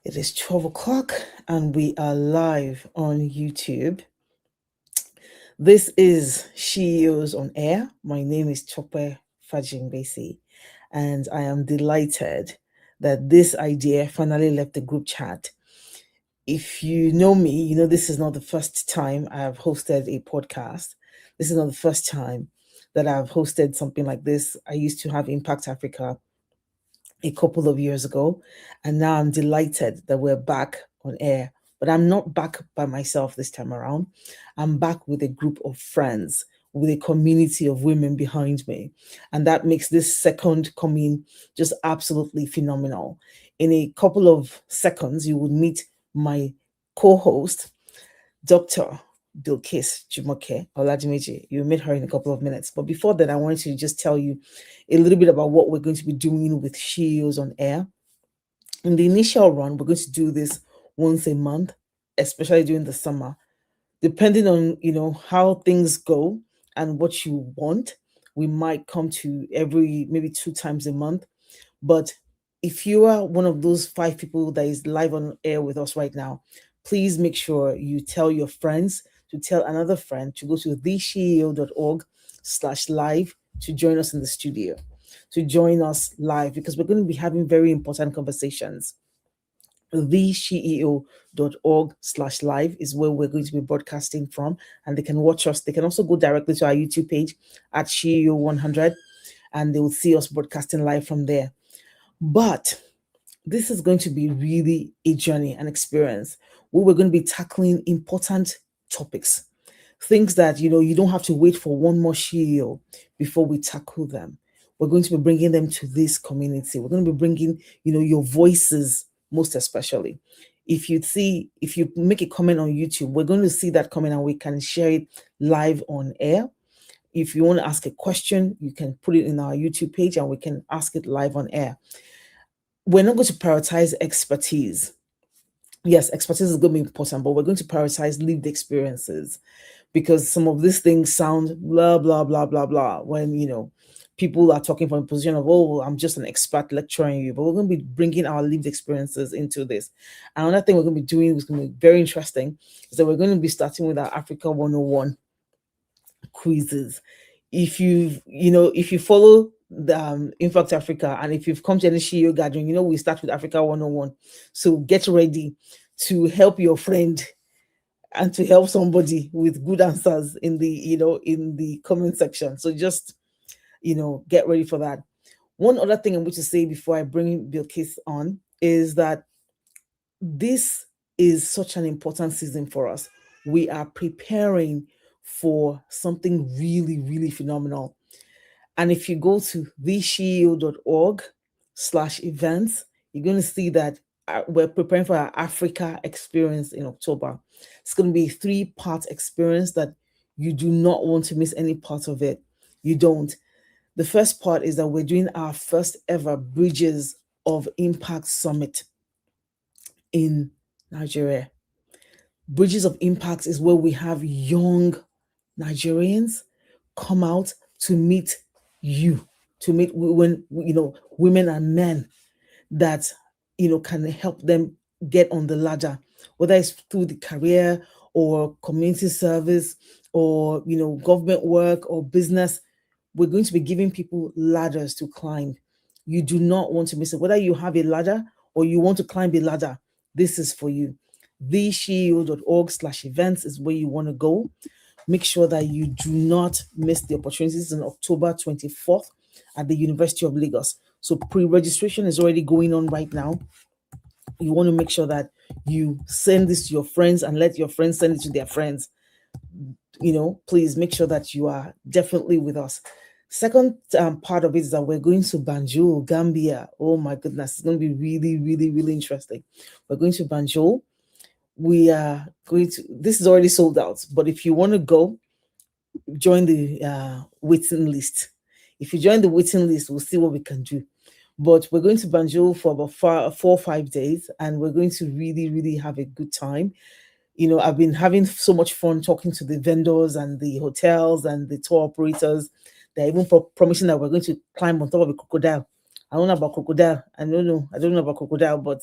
It is 12 o'clock and we are live on YouTube. This is She-EOs on air. My name is Tope Fajingbesi, and I am delighted that this idea finally left the group chat. If you know me, you know this is not the first time I have hosted a podcast. This is not the first time that I've hosted something like this. I used to have Impact Africa a couple of years ago, and now I'm delighted that we're back on air. But I'm not back by myself this time around. I'm back with a group of friends, with a community of women behind me. And that makes this second coming just absolutely phenomenal. In a couple of seconds, you will meet my co host, Dr. Bilikis Oladimeji. You meet her in a couple of minutes. But before that, I wanted to just tell you a little bit about what we're going to be doing with She-EOs on air. In the initial run, we're going to do this once a month, especially during the summer. Depending on how things go and what you want, we might come to every maybe 2 times a month. But if you are one of those 5 people that is live on air with us right now, please make sure you tell your friends to tell another friend to go to thesheo.org/live to join us in the studio, to join us live, because we're going to be having very important conversations. thesheo.org/live is where we're going to be broadcasting from, and they can watch us. They can also go directly to our YouTube page at She-EO100, and they will see us broadcasting live from there. But this is going to be really a journey, an experience, where we're going to be tackling important topics, things that you don't have to wait for one more She-EO before we tackle them. We're going to be bringing them to this community. We're going to be bringing your voices, most especially. If you make a comment on YouTube, we're going to see that comment and we can share it live on air. If you want to ask a question, you can put it in our YouTube page and we can ask it live on air. We're not going to prioritize expertise. Yes, expertise is going to be important, but we're going to prioritize lived experiences, because some of these things sound blah, blah, blah, blah, blah, when, people are talking from a position of, oh, I'm just an expert lecturing you. But we're going to be bringing our lived experiences into this. And another thing we're going to be doing, is going to be very interesting, is that we're going to be starting with our Africa 101 quizzes. If you follow the Impact Africa, and if you've come to any She-EO gathering, we start with Africa 101. So get ready to help your friend and to help somebody with good answers in the comment section. So just get ready for that. One other thing I'm going to say before I bring Bilikis on is that this is such an important season for us. We are preparing for something really, really phenomenal. And if you go to thesheo.org/events, you're going to see that we're preparing for our Africa experience in October. It's going to be a 3-part experience that you do not want to miss any part of it. You don't. The first part is that we're doing our first ever Bridges of Impact Summit in Nigeria. Bridges of Impact is where we have young Nigerians come out to meet you, to meet women and men that can help them get on the ladder, whether it's through the career or community service or government work or business. We're going to be giving people ladders to climb. You do not want to miss it. Whether you have a ladder or you want to climb a ladder, this is for you. thesheo.org/events is where you want to go. Make sure that you do not miss the opportunities on October 24th at the University of Lagos. So pre-registration is already going on right now. You want to make sure that you send this to your friends and let your friends send it to their friends. Please make sure that you are definitely with us. Second part of it is that we're going to Banjul, Gambia. Oh my goodness, it's going to be really, really, really interesting. We're going to Banjul. We are going to, this is already sold out, but if you want to go, join the waiting list. If you join the waiting list, we'll see what we can do. But we're going to Banjul for about 4 or 5 days, and we're going to really, really have a good time. I've been having so much fun talking to the vendors and the hotels and the tour operators. They're even promising that we're going to climb on top of a crocodile. I don't know about crocodile. I don't know about crocodile, but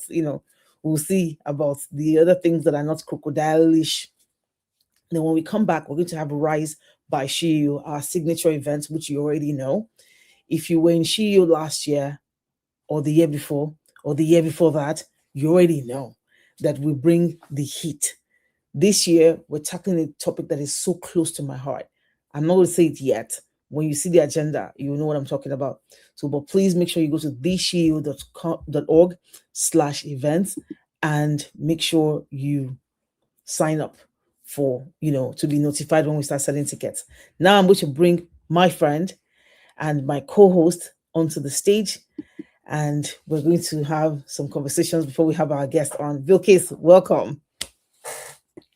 We'll see about the other things that are not crocodile-ish. Then when we come back, we're going to have Rise by She-EO, our signature event, which you already know. If you were in She-EO last year or the year before or the year before that, you already know that we bring the heat. This year, we're tackling a topic that is so close to my heart. I'm not going to say it yet. When you see the agenda, you know what I'm talking about. So, but please make sure you go to thesheo.org/events and make sure you sign up for, to be notified when we start selling tickets. Now I'm going to bring my friend and my co-host onto the stage, and we're going to have some conversations before we have our guest on. Bilikis, welcome.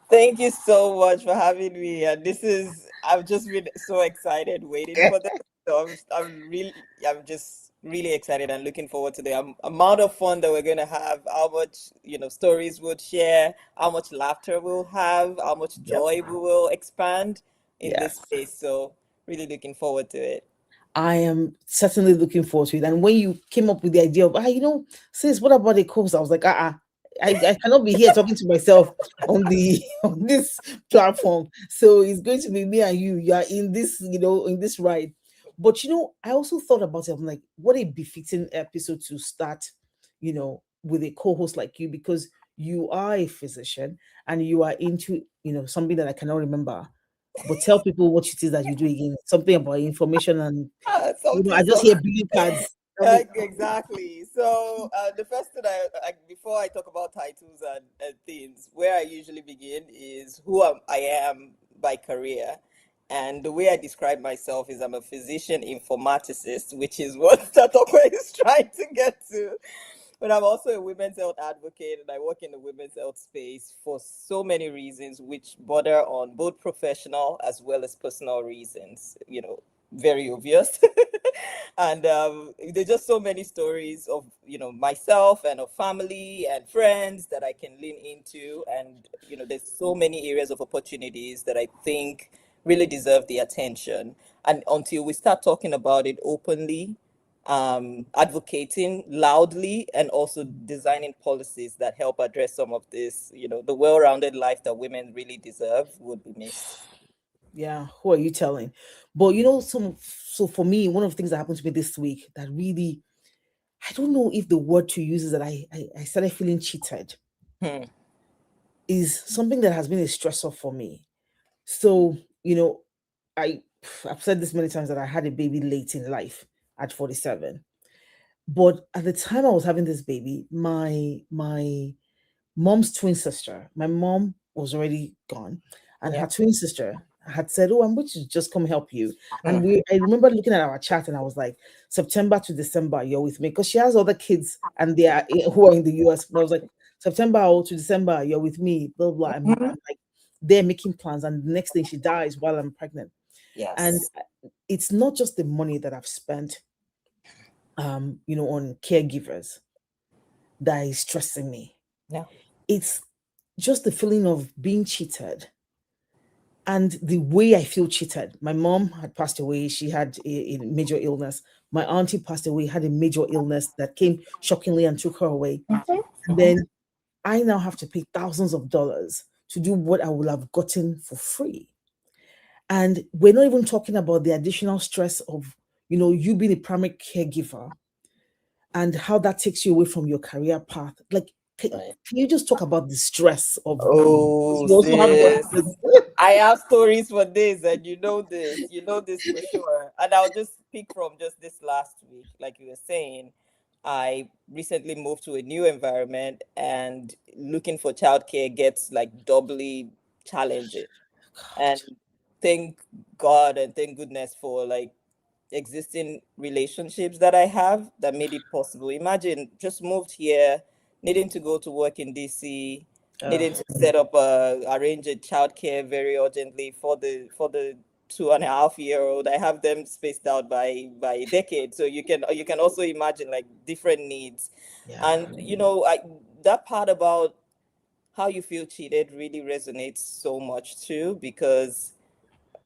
Thank you so much for having me. And I've just been so excited waiting for this. So I'm just really excited and looking forward to the amount of fun that we're going to have, how much, stories we'll share, how much laughter we'll have, how much Yep. joy we will expand in this Yes. space. So really looking forward to it. I am certainly looking forward to it. And when you came up with the idea of, sis, what about the course? I was like, I cannot be here talking to myself on the on this platform. So it's going to be me and you. You are in this, in this ride. But I also thought about it. I'm like, what a befitting episode to start, with a co-host like you, because you are a physician and you are into, something that I cannot remember. But tell people what it is that you do again. Something about information and Something I just so hear billing cards. Tell me. Exactly. So the first thing before I talk about titles and things, where I usually begin is I am by career. And the way I describe myself is I'm a physician informaticist, which is what Tope is trying to get to. But I'm also a women's health advocate, and I work in the women's health space for so many reasons, which border on both professional as well as personal reasons. Very obvious. And there's just so many stories of myself and of family and friends that I can lean into, and there's so many areas of opportunities that I think really deserve the attention. And until we start talking about it openly, advocating loudly, and also designing policies that help address some of this, the well-rounded life that women really deserve would be missed. Yeah, who are you telling? But so for me, one of the things that happened to me this week that really, I don't know if the word to use is that I started feeling cheated, Hmm. is something that has been a stressor for me. So, I I've said this many times that I had a baby late in life at 47. But at the time I was having this baby, my mom's twin sister, my mom was already gone, and Yeah. her twin sister had said, "Oh, I'm going to just come help you." And Hmm. I remember looking at our chat, and I was like, "September to December, you're with me," because she has other kids, and they are who are in the US. But I was like, "September to December, you're with me." Blah blah. I'm like, they're making plans, and the next thing she dies while I'm pregnant, and Yes. it's not just the money that I've spent, on caregivers that is stressing me. Yeah. It's just the feeling of being cheated and the way I feel cheated. My mom had passed away. She had a major illness. My auntie passed away, had a major illness that came shockingly and took her away. And then I now have to pay thousands of dollars to do what I would have gotten for free. And we're not even talking about the additional stress of, you being a primary caregiver and how that takes you away from your career path. Like, Right. can you just talk about the stress of, Oh, you also have what sis. I have stories for this, and you know this for sure. And I'll just speak from just this last week. Like you were saying, I recently moved to a new environment, and looking for childcare gets like doubly challenging. And God. thank God and thank goodness for like existing relationships that I have that made it possible. Imagine just moved here, needing to go to work in DC, Uh, needing to arrange a childcare very urgently for the 2.5-year-old. I have them spaced out by a decade, so you can also imagine like different needs, yeah. and that part about how you feel cheated really resonates so much too, because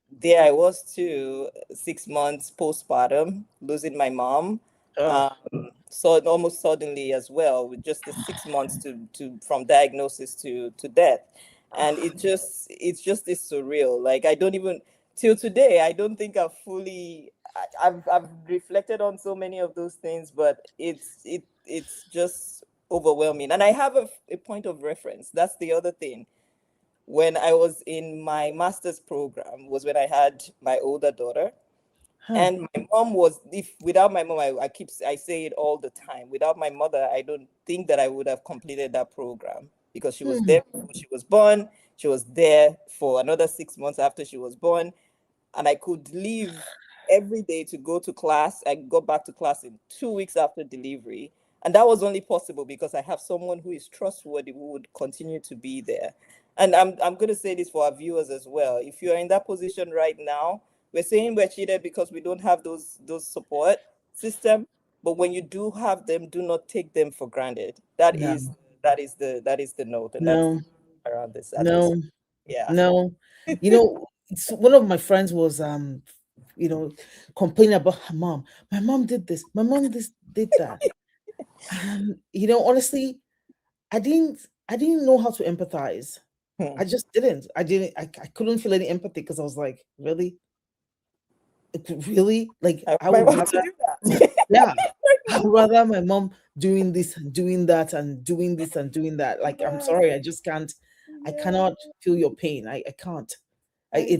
there I was too, 6 months postpartum, losing my mom. Uh, Um, so almost suddenly as well, with just the 6 months to from diagnosis to death. And it's just this surreal. Like, I don't even, till today, I don't think I've fully, I've reflected on so many of those things, but it's just overwhelming. And I have a point of reference. That's the other thing. When I was in my master's program was when I had my older daughter. Huh. And my mom was, if without my mom, I say it all the time. Without my mother, I don't think that I would have completed that program, because she was Hmm. there before she was born. She was there for another 6 months after she was born, and I could leave every day to go to class. I got back to class in 2 weeks after delivery. And that was only possible because I have someone who is trustworthy, who would continue to be there. And I'm going to say this for our viewers as well. If you're in that position right now, we're saying we're cheated because we don't have those support system. But when you do have them, do not take them for granted. That No, is that is the note, and that's no, around this at this. no, Yeah. no. One of my friends was you know, complaining about her mom. My mom did this. My mom this did that. And honestly, I didn't know how to empathize. Hmm. I just didn't. I couldn't feel any empathy because I was like, really? Really? Like I I might would want to rather, do that. yeah, I would rather my mom doing this and doing that and doing this and doing that. Like, I'm Yes. sorry, I just can't. I Yeah. cannot feel your pain. I can't. I,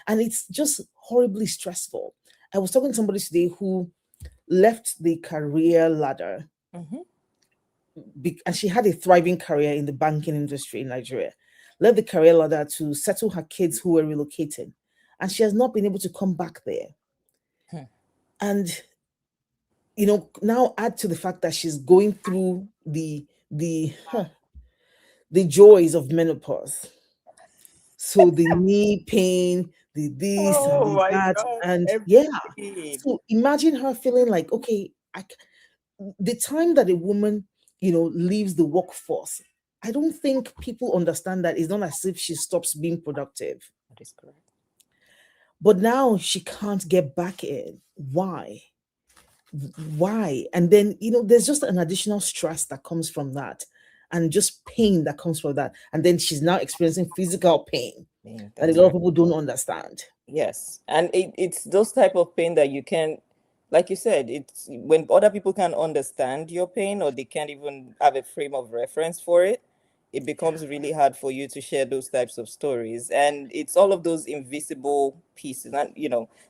And it's just horribly stressful. I was talking to somebody today who left the career ladder, mhm. and she had a thriving career in the banking industry in Nigeria. Left the career ladder to settle her kids who were relocating, and she has not been able to come back there. Hmm. And now add to the fact that she's going through the joys of menopause. So the knee pain, the this and Oh the my that, God. and yeah. Everything. So imagine her feeling like, okay, the time that a woman, leaves the workforce, I don't think people understand that it's not as if she stops being productive. That is correct. But now she can't get back in. Why? Why? And then, there's just an additional stress that comes from that, and just pain that comes from that. And then she's now experiencing physical pain that a That's lot of right. people don't understand. Yes, and it's those type of pain that you can, like you said, it's when other people can understand your pain, or they can't even have a frame of reference for it, it becomes really hard for you to share those types of stories. And it's all of those invisible pieces, and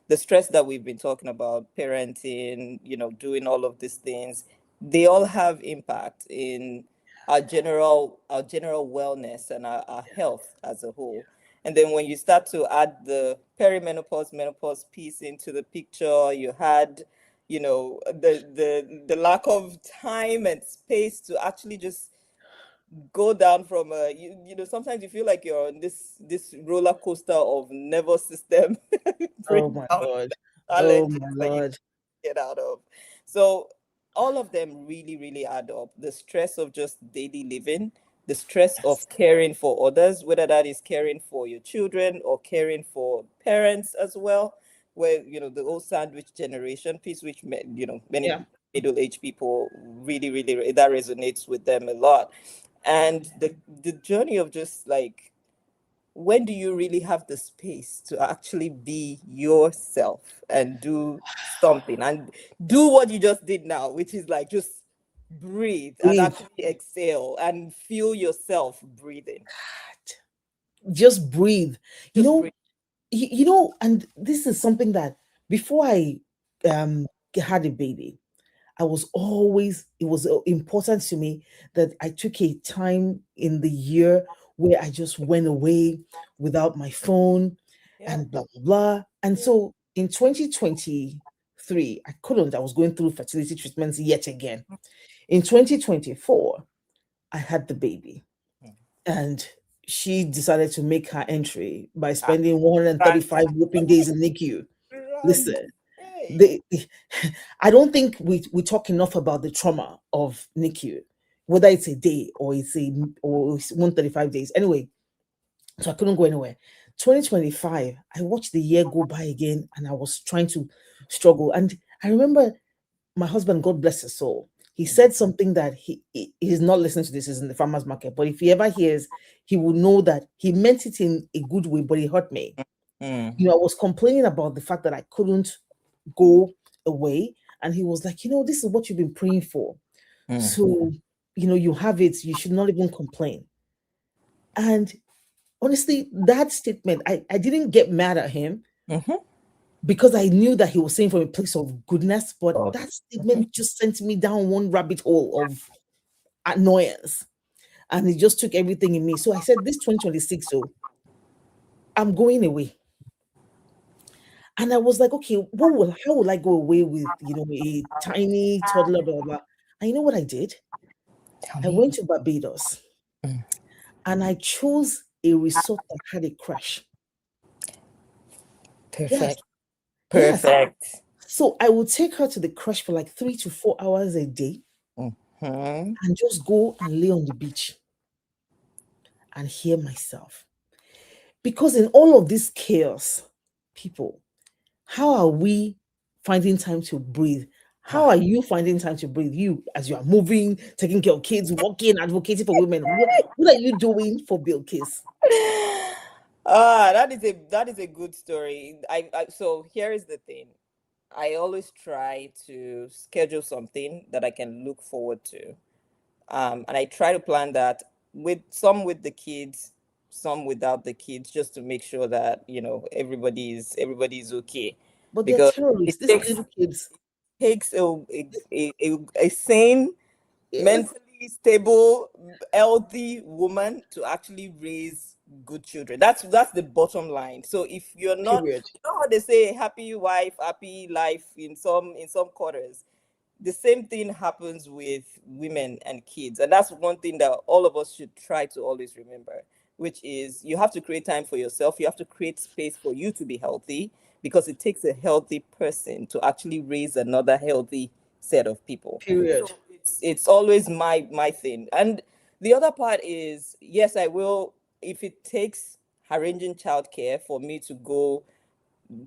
the stress that we've been talking about, parenting, doing all of these things, they all have impact in our general wellness and our health as a whole. And then when you start to add the perimenopause, menopause piece into the picture, you had, the lack of time and space to actually just go down from sometimes you feel like you're on this roller coaster of nervous system Oh my breakdown Lord. Oh challenges my that you Lord. get out of. So all of them really, really add up. The stress of just daily living, the stress Yes. of caring for others, whether that is caring for your children or caring for parents as well, where the old sandwich generation piece, which many Yeah. middle-aged people really, really, that resonates with them a lot. And the journey of just like, when do you really have the space to actually be yourself and do something and do what you just did now, which is like just breathe and Breathe. actually exhale and feel yourself breathing. Just breathe. You Just know, breathe. and this is something that before I um had a baby, it was important to me that I took a time in the year where I just went away without my phone Yeah. and blah blah blah. And Yeah. so in 2023, I couldn't. I was going through fertility treatments yet again. In 2024, I had the baby, Mm. and she decided to make her entry by Ah, spending grand. 135 whooping days in NICU. Grand. Listen, Hey. they I don't think we talk enough about the trauma of NICU, whether it's a day or it's 135 days. Anyway, so I couldn't go anywhere. 2025, I watched the year go by again, and I was trying to struggle. And I remember my husband, God bless his soul, he said something that he's not listening to. This is in the farmer's market, but if he ever hears, he will know that he meant it in a good way, but it hurt me. Mm, I was complaining about the fact that I couldn't go away, and he was like, this is what you've been praying for. mm, So, you have it, you should not even complain. And honestly, that statement, I didn't get mad at him mhm. because I knew that he was saying from a place of goodness, but Oh, that statement just sent me down one rabbit hole of annoyance. And it just took everything in me. So I said, this 2026, so I'm going away. And I was like, okay, how will I go away with, a tiny toddler, blah, blah, blah. And you know what I did? tell I me. went to Barbados Mm. and I chose a resort that had a crash. Yes, Perfect. yes. Perfect. So I would take her to the crash for like 3 to 4 hours a day Mhm. and just go and lay on the beach and hear myself. Because in all of this chaos, people, how are we finding time to breathe? How Ha. are you finding time to breathe? You, as you are moving, taking care of kids, working, advocating for women. What are you doing for Bilikis? That is a good story. So here is the thing. I always try to schedule something that I can look forward to. And I try to plan that with the kids, some without the kids, just to make sure that everybody's okay. But they're Because it terrorists. These takes little kids. takes a sane, Yes. mentally stable, healthy woman to actually raise good children. That's the bottom line. So if you're not, Period. how they say, happy wife, happy life in some quarters. The same thing happens with women and kids, and that's one thing that all of us should try to always remember, which is you have to create time for yourself. You have to create space for you to be healthy, because it takes a healthy person to actually raise another healthy set of people. So Period. it's always my thing. And the other part is, yes, I will, if it takes arranging childcare for me to go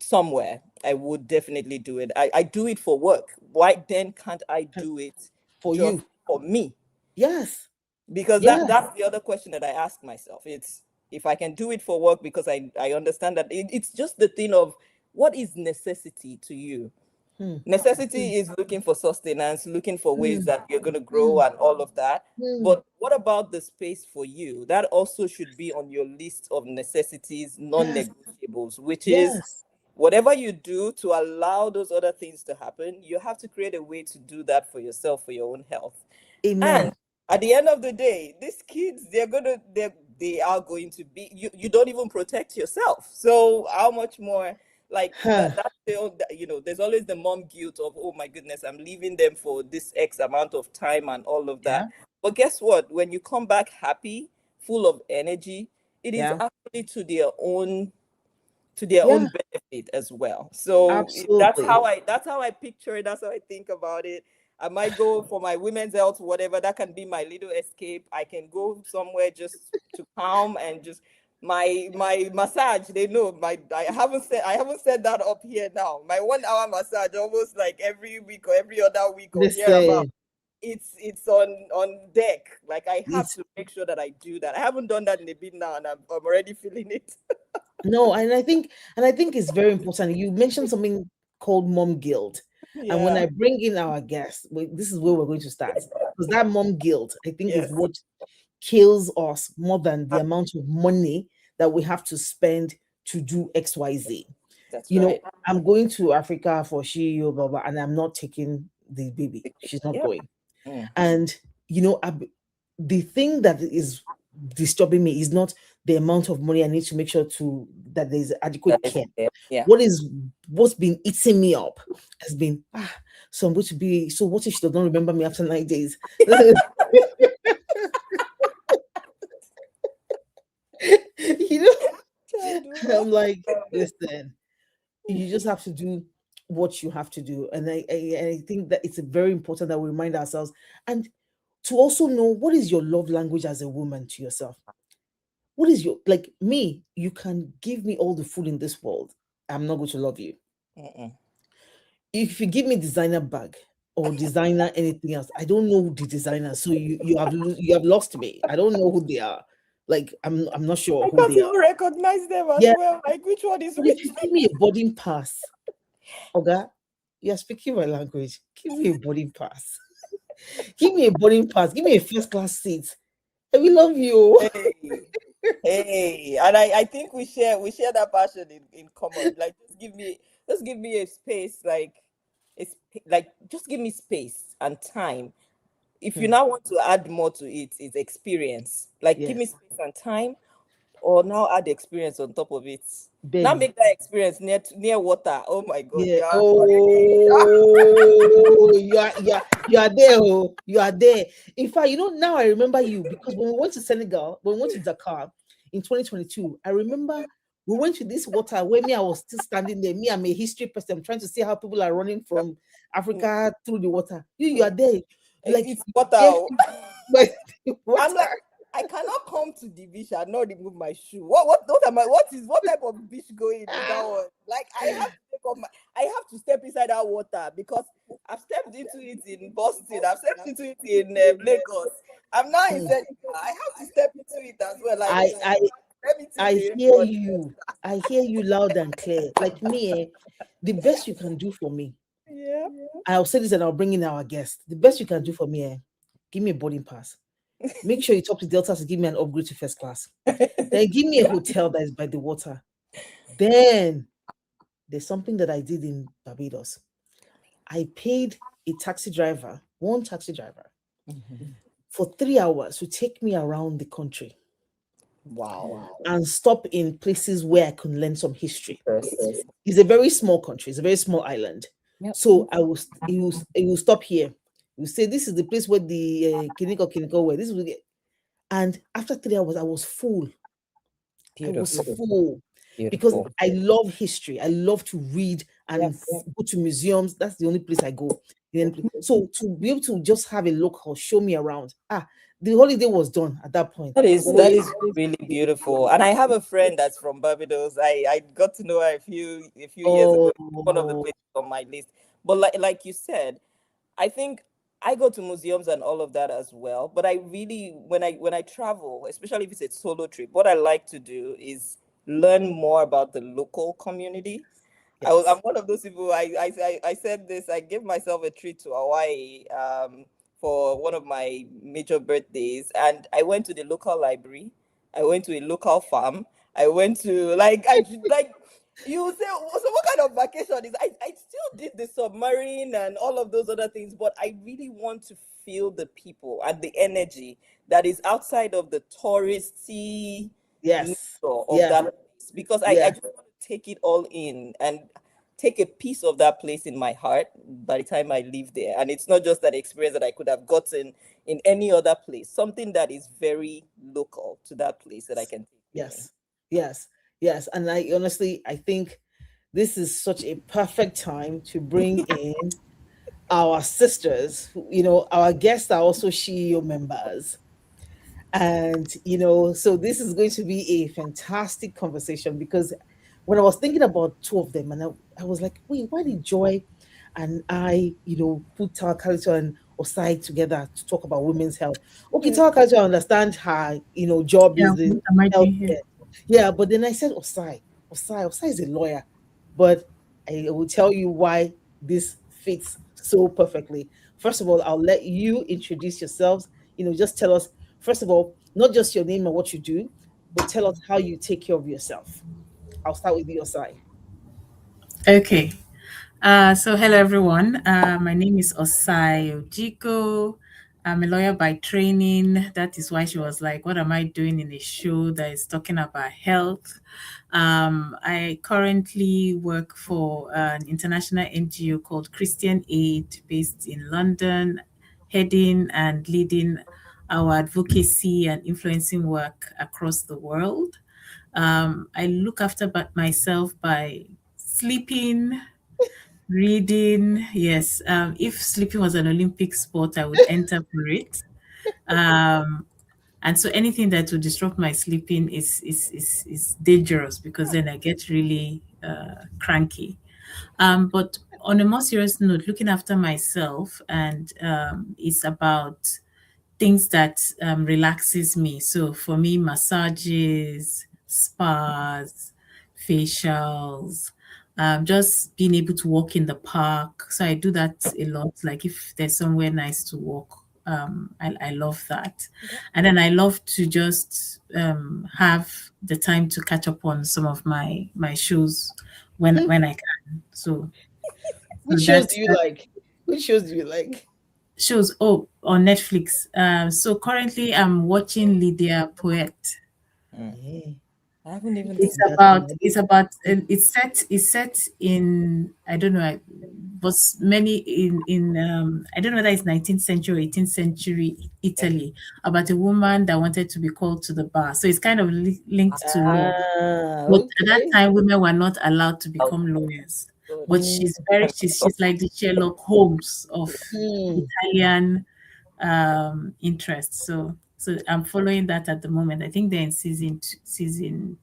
somewhere, I would definitely do it. I do it for work. Why then can't I And do it for just you. for me? Yes. Because Yes. that's the other question that I ask myself. It's, if I can do it for work, because I understand that it's just the thing of, what is necessity to you? Hmm. Hmm. Necessity is looking for sustenance, looking for ways Hmm. that you're going to grow Hmm. and all of that. Hmm. But what about the space for you? That also should be on your list of necessities, Yes. non-negotiables, which is, Yes. whatever you do to allow those other things to happen, you have to create a way to do that for yourself, for your own health. And Amen. at the end of the day, these kids, they are going to be, you don't even protect yourself. So how much more, like Huh. there's always the mom guilt of, oh my goodness, I'm leaving them for this X amount of time and all of Yeah. that. But guess what? When you come back happy, full of energy, it is Yeah. actually to their own Yeah. benefit as well. So Absolutely. that's how I picture it. That's how I think about it. I might go for my women's health, whatever. That can be my little escape. I can go somewhere just to calm and just my massage. They know my I haven't said that up here now. My 1 hour massage, almost like every week or every other week or hereabout. Listen, It's on deck. Like, I have it's to make sure that I do that. I haven't done that in a bit now, and I'm already feeling it. no, and I think it's very important. You mentioned something called mom guilt. And when Yeah. I bring in our guests, this is where we're going to start. Because that mom guilt, I think, is Yes. what kills us more than the amount of money that we have to spend to do XYZ. That's You know, right. I'm going to Africa for She-EO, blah, blah, and I'm not taking the baby. She's not Yep. going. Mm. And the thing that is disturbing me is not the amount of money I need to make sure that there's That adequate is care. there. Yeah. What's been eating me up has been so I'm going to be, so what if she doesn't remember me after 9 days? you know, I'm like, listen, you just have to do what you have to do. And I think that it's very important that we remind ourselves, and to also know what is your love language as a woman to yourself. What is your, like me, you can give me all the food in this world. I'm not going to love you. Mm-mm. If you give me designer bag, or designer anything else. I don't know the designer, so you have lost me. I don't know who they are. Like I'm not sure I who can't they are. even recognize them as Yeah, well. Like, which one is but if which? you give me a boarding pass, Oga, you're speaking my language. Give me a boarding pass. Give me a boarding pass. Give me a first class seat. I will love you. Hey, hey, and I think we share that passion in common. Like, just give me a space, like like just give me space and time. If you Hmm, now want to add more to it, it's experience. Like, give yes, me space and time, or now add experience on top of it. Now Benny. make that experience near water. Oh my God, Yeah. yeah. Oh, you are there. Oh, you are there. In fact, now I remember you because when we went to Senegal, when we went to Dakar in 2022, I remember we went to this water where I was still standing there. Me, I'm a history person. I'm trying to see how people are running from Africa through the water. You are there. Like It's water. there Oh. by the I'm water. like, I cannot come to the beach and not remove my shoe. What am I? What type of beach going is that one? Like, I have to step inside that water because I've stepped into it in Boston. I've stepped into it in Lagos. I'm now in Hmm. Senegal. I have to step into it as well. Like, I I let me take I the hear record. you. I hear you loud and clear. Like me, the best you can do for me. Yeah. I'll say this and I'll bring in our guest. The best you can do for me, give me a boarding pass. Make sure you talk to Delta to give me an upgrade to first class. Then give me a hotel that is by the water. Then there's something that I did in Barbados. I paid a taxi driver, one taxi driver, for 3 hours to take me around the country Wow. and stop in places where I could learn some history. Interesting. It's a very small country. It's a very small island. Yep. So he will stop here. He will say, "This is the place where the Kiniko were. This is where And after 3 hours, I was full. I was Beautiful. full because Beautiful. I love history. I love to read and Yep. go to museums. That's the only place I go. So to be able to just have a look or show me around, the holiday was done at that point. That is So that is really beautiful. And I have a friend that's from Barbados. I got to know her a few years ago. One of the oh places on my list. But like you said, I think I go to museums and all of that as well. But I really, when I travel, especially if it's a solo trip, what I like to do is learn more about the local community. I'm yes, one of those people. I said this. I gave myself a treat to Hawaii for one of my major birthdays, and I went to the local library. I went to a local farm. I went to like you say. So what kind of vacation is? I still did the submarine and all of those other things, but I really want to feel the people and the energy that is outside of the touristy nature yes, of yes, that place, because I yeah, just want to take it all in and take a piece of that place in my heart by the time I leave there. And it's not just that experience that I could have gotten in any other place, something that is very local to that place that I can take with me. yes, yes, yes. And I think this is such a perfect time to bring in our sisters. Our guests are also She-EO members. And, so this is going to be a fantastic conversation because when I was thinking about two of them, and I was like, wait, why did Joy and I, put Tawakalitu and Osai together to talk about women's health? Okay, Tawakalitu, I understand her, job Yeah, is in what am I doing here? healthcare. Yeah, but then I said Osai is a lawyer. But I will tell you why this fits so perfectly. First of all, I'll let you introduce yourselves. Just tell us, first of all, not just your name and what you do, but tell us how you take care of yourself. I'll start with your side. Okay. So hello everyone. My name is Osai Ojigho. I'm a lawyer by training. That is why she was like, "What am I doing in a show that is talking about health?" I currently work for an international NGO called Christian Aid, based in London, heading and leading our advocacy and influencing work across the world. I look after myself by sleeping, reading. Yes, if sleeping was an Olympic sport, I would enter for it. Um, and so anything that would disrupt my sleeping is dangerous because then I get really cranky. But on a more serious note, looking after myself, and it's about things that relaxes me. So for me, massages, spas, facials, just being able to walk in the park. So I do that a lot. Like if there's somewhere nice to walk, I love that. And then I love to just have the time to catch up on some of my shows when I can. So Which shows do that's you that like? Which shows do you like? shows. Oh, on Netflix. So currently I'm watching Lydia Poet. Mm. Yeah, I haven't even It's seen that one. about I it's did. about it's set in, I don't know, but many in I don't know whether it's 19th century or 18th century it. Italy, about a woman that wanted to be called to the bar. So it's kind of linked to law. Ah, But at that okay. time, women were not allowed to Oh, become lawyers. good. But Mm, she's like the Sherlock Holmes of mm, Italian interest. So I'm following that at the moment. I think they're in season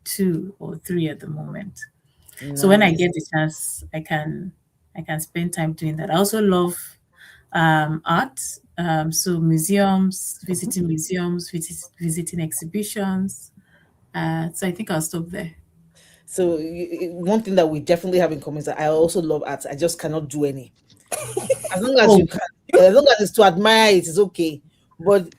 2 or 3 at the moment. So when I nice. get the chance, I can spend time doing that. I also love art. So museums, visiting exhibitions. So I think I'll stop there. So one thing that we definitely have in common is that I also love art. I just cannot do any. As long as you Oh, can, as long as it's to admire it, it's okay. But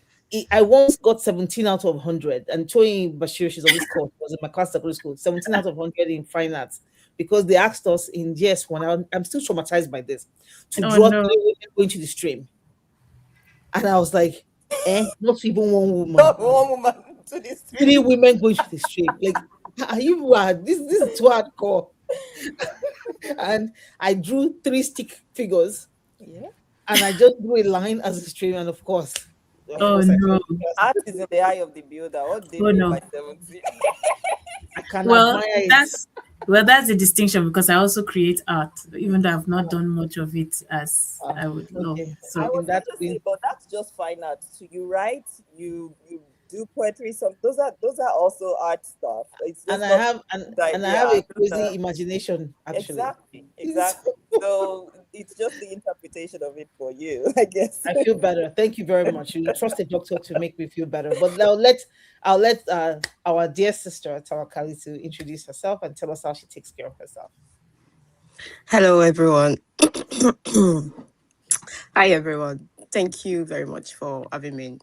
I once got 17 out of 100, and Toyin Bashir, she's on this course, was in my class secondary school, 17 out of 100 in fine arts, because they asked us in GS1. I'm still traumatized by this, to oh draw no. three women going to the stream. And I was like, not even one woman, Not one woman to this three stream. women going to the stream. Like, are you mad? This is too hardcore. And I drew three stick figures, Yeah. and I just drew a line as a stream, and of Oh course, I no. failed the class. Art is in the eye of the builder. What they Oh mean no. by 17? I can Well, admire it. that's the distinction, because I also create art, even though I've not done much of it as Ah, I would love. okay. I So was In going that to say, way, but that's just fine art. So you write, you do poetry. Some those are also art stuff. It's and just not I have yeah. a crazy imagination actually. Exactly, So exactly. So it's just the interpretation of it for you, I guess. I feel better. Thank you very much. You trust a doctor to make me feel better. But now I'll let our dear sister Tawakalitu introduce herself and tell us how she takes care of herself. Hello, everyone. Hi, everyone. Thank you very much for having me.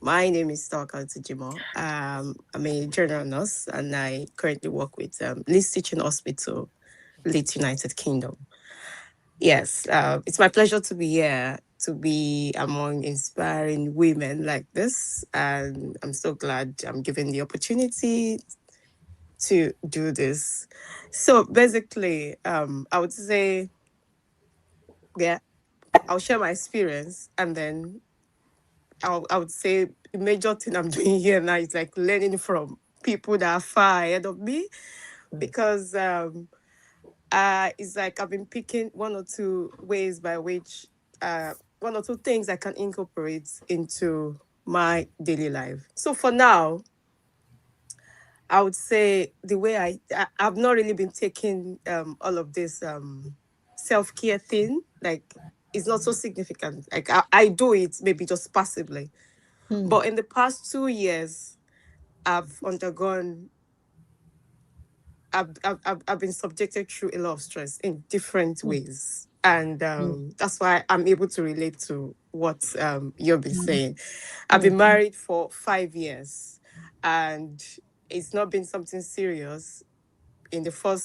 My name is Tawakalitu Jimoh. I'm a general nurse and I currently work with Leeds Teaching Hospital, Leeds, United Kingdom. Yes, it's my pleasure to be here, to be among inspiring women like this. And I'm so glad I'm given the opportunity to do this. So basically, I would say, yeah, I'll share my experience and then I would say the major thing I'm doing here now is like learning from people that are far ahead of me because it's like I've been picking one or two ways by which one or two things I can incorporate into my daily life. So for now, I would say the way I've not really been taking all of this self-care thing, like it's not so significant. Like I do it maybe just passively. Hmm. But in the past 2 years, I've undergone, I've been subjected through a lot of stress in different Hmm. ways. And Hmm. that's why I'm able to relate to what you've been mm, saying. I've Hmm. been married for 5 years and it's not been something serious in the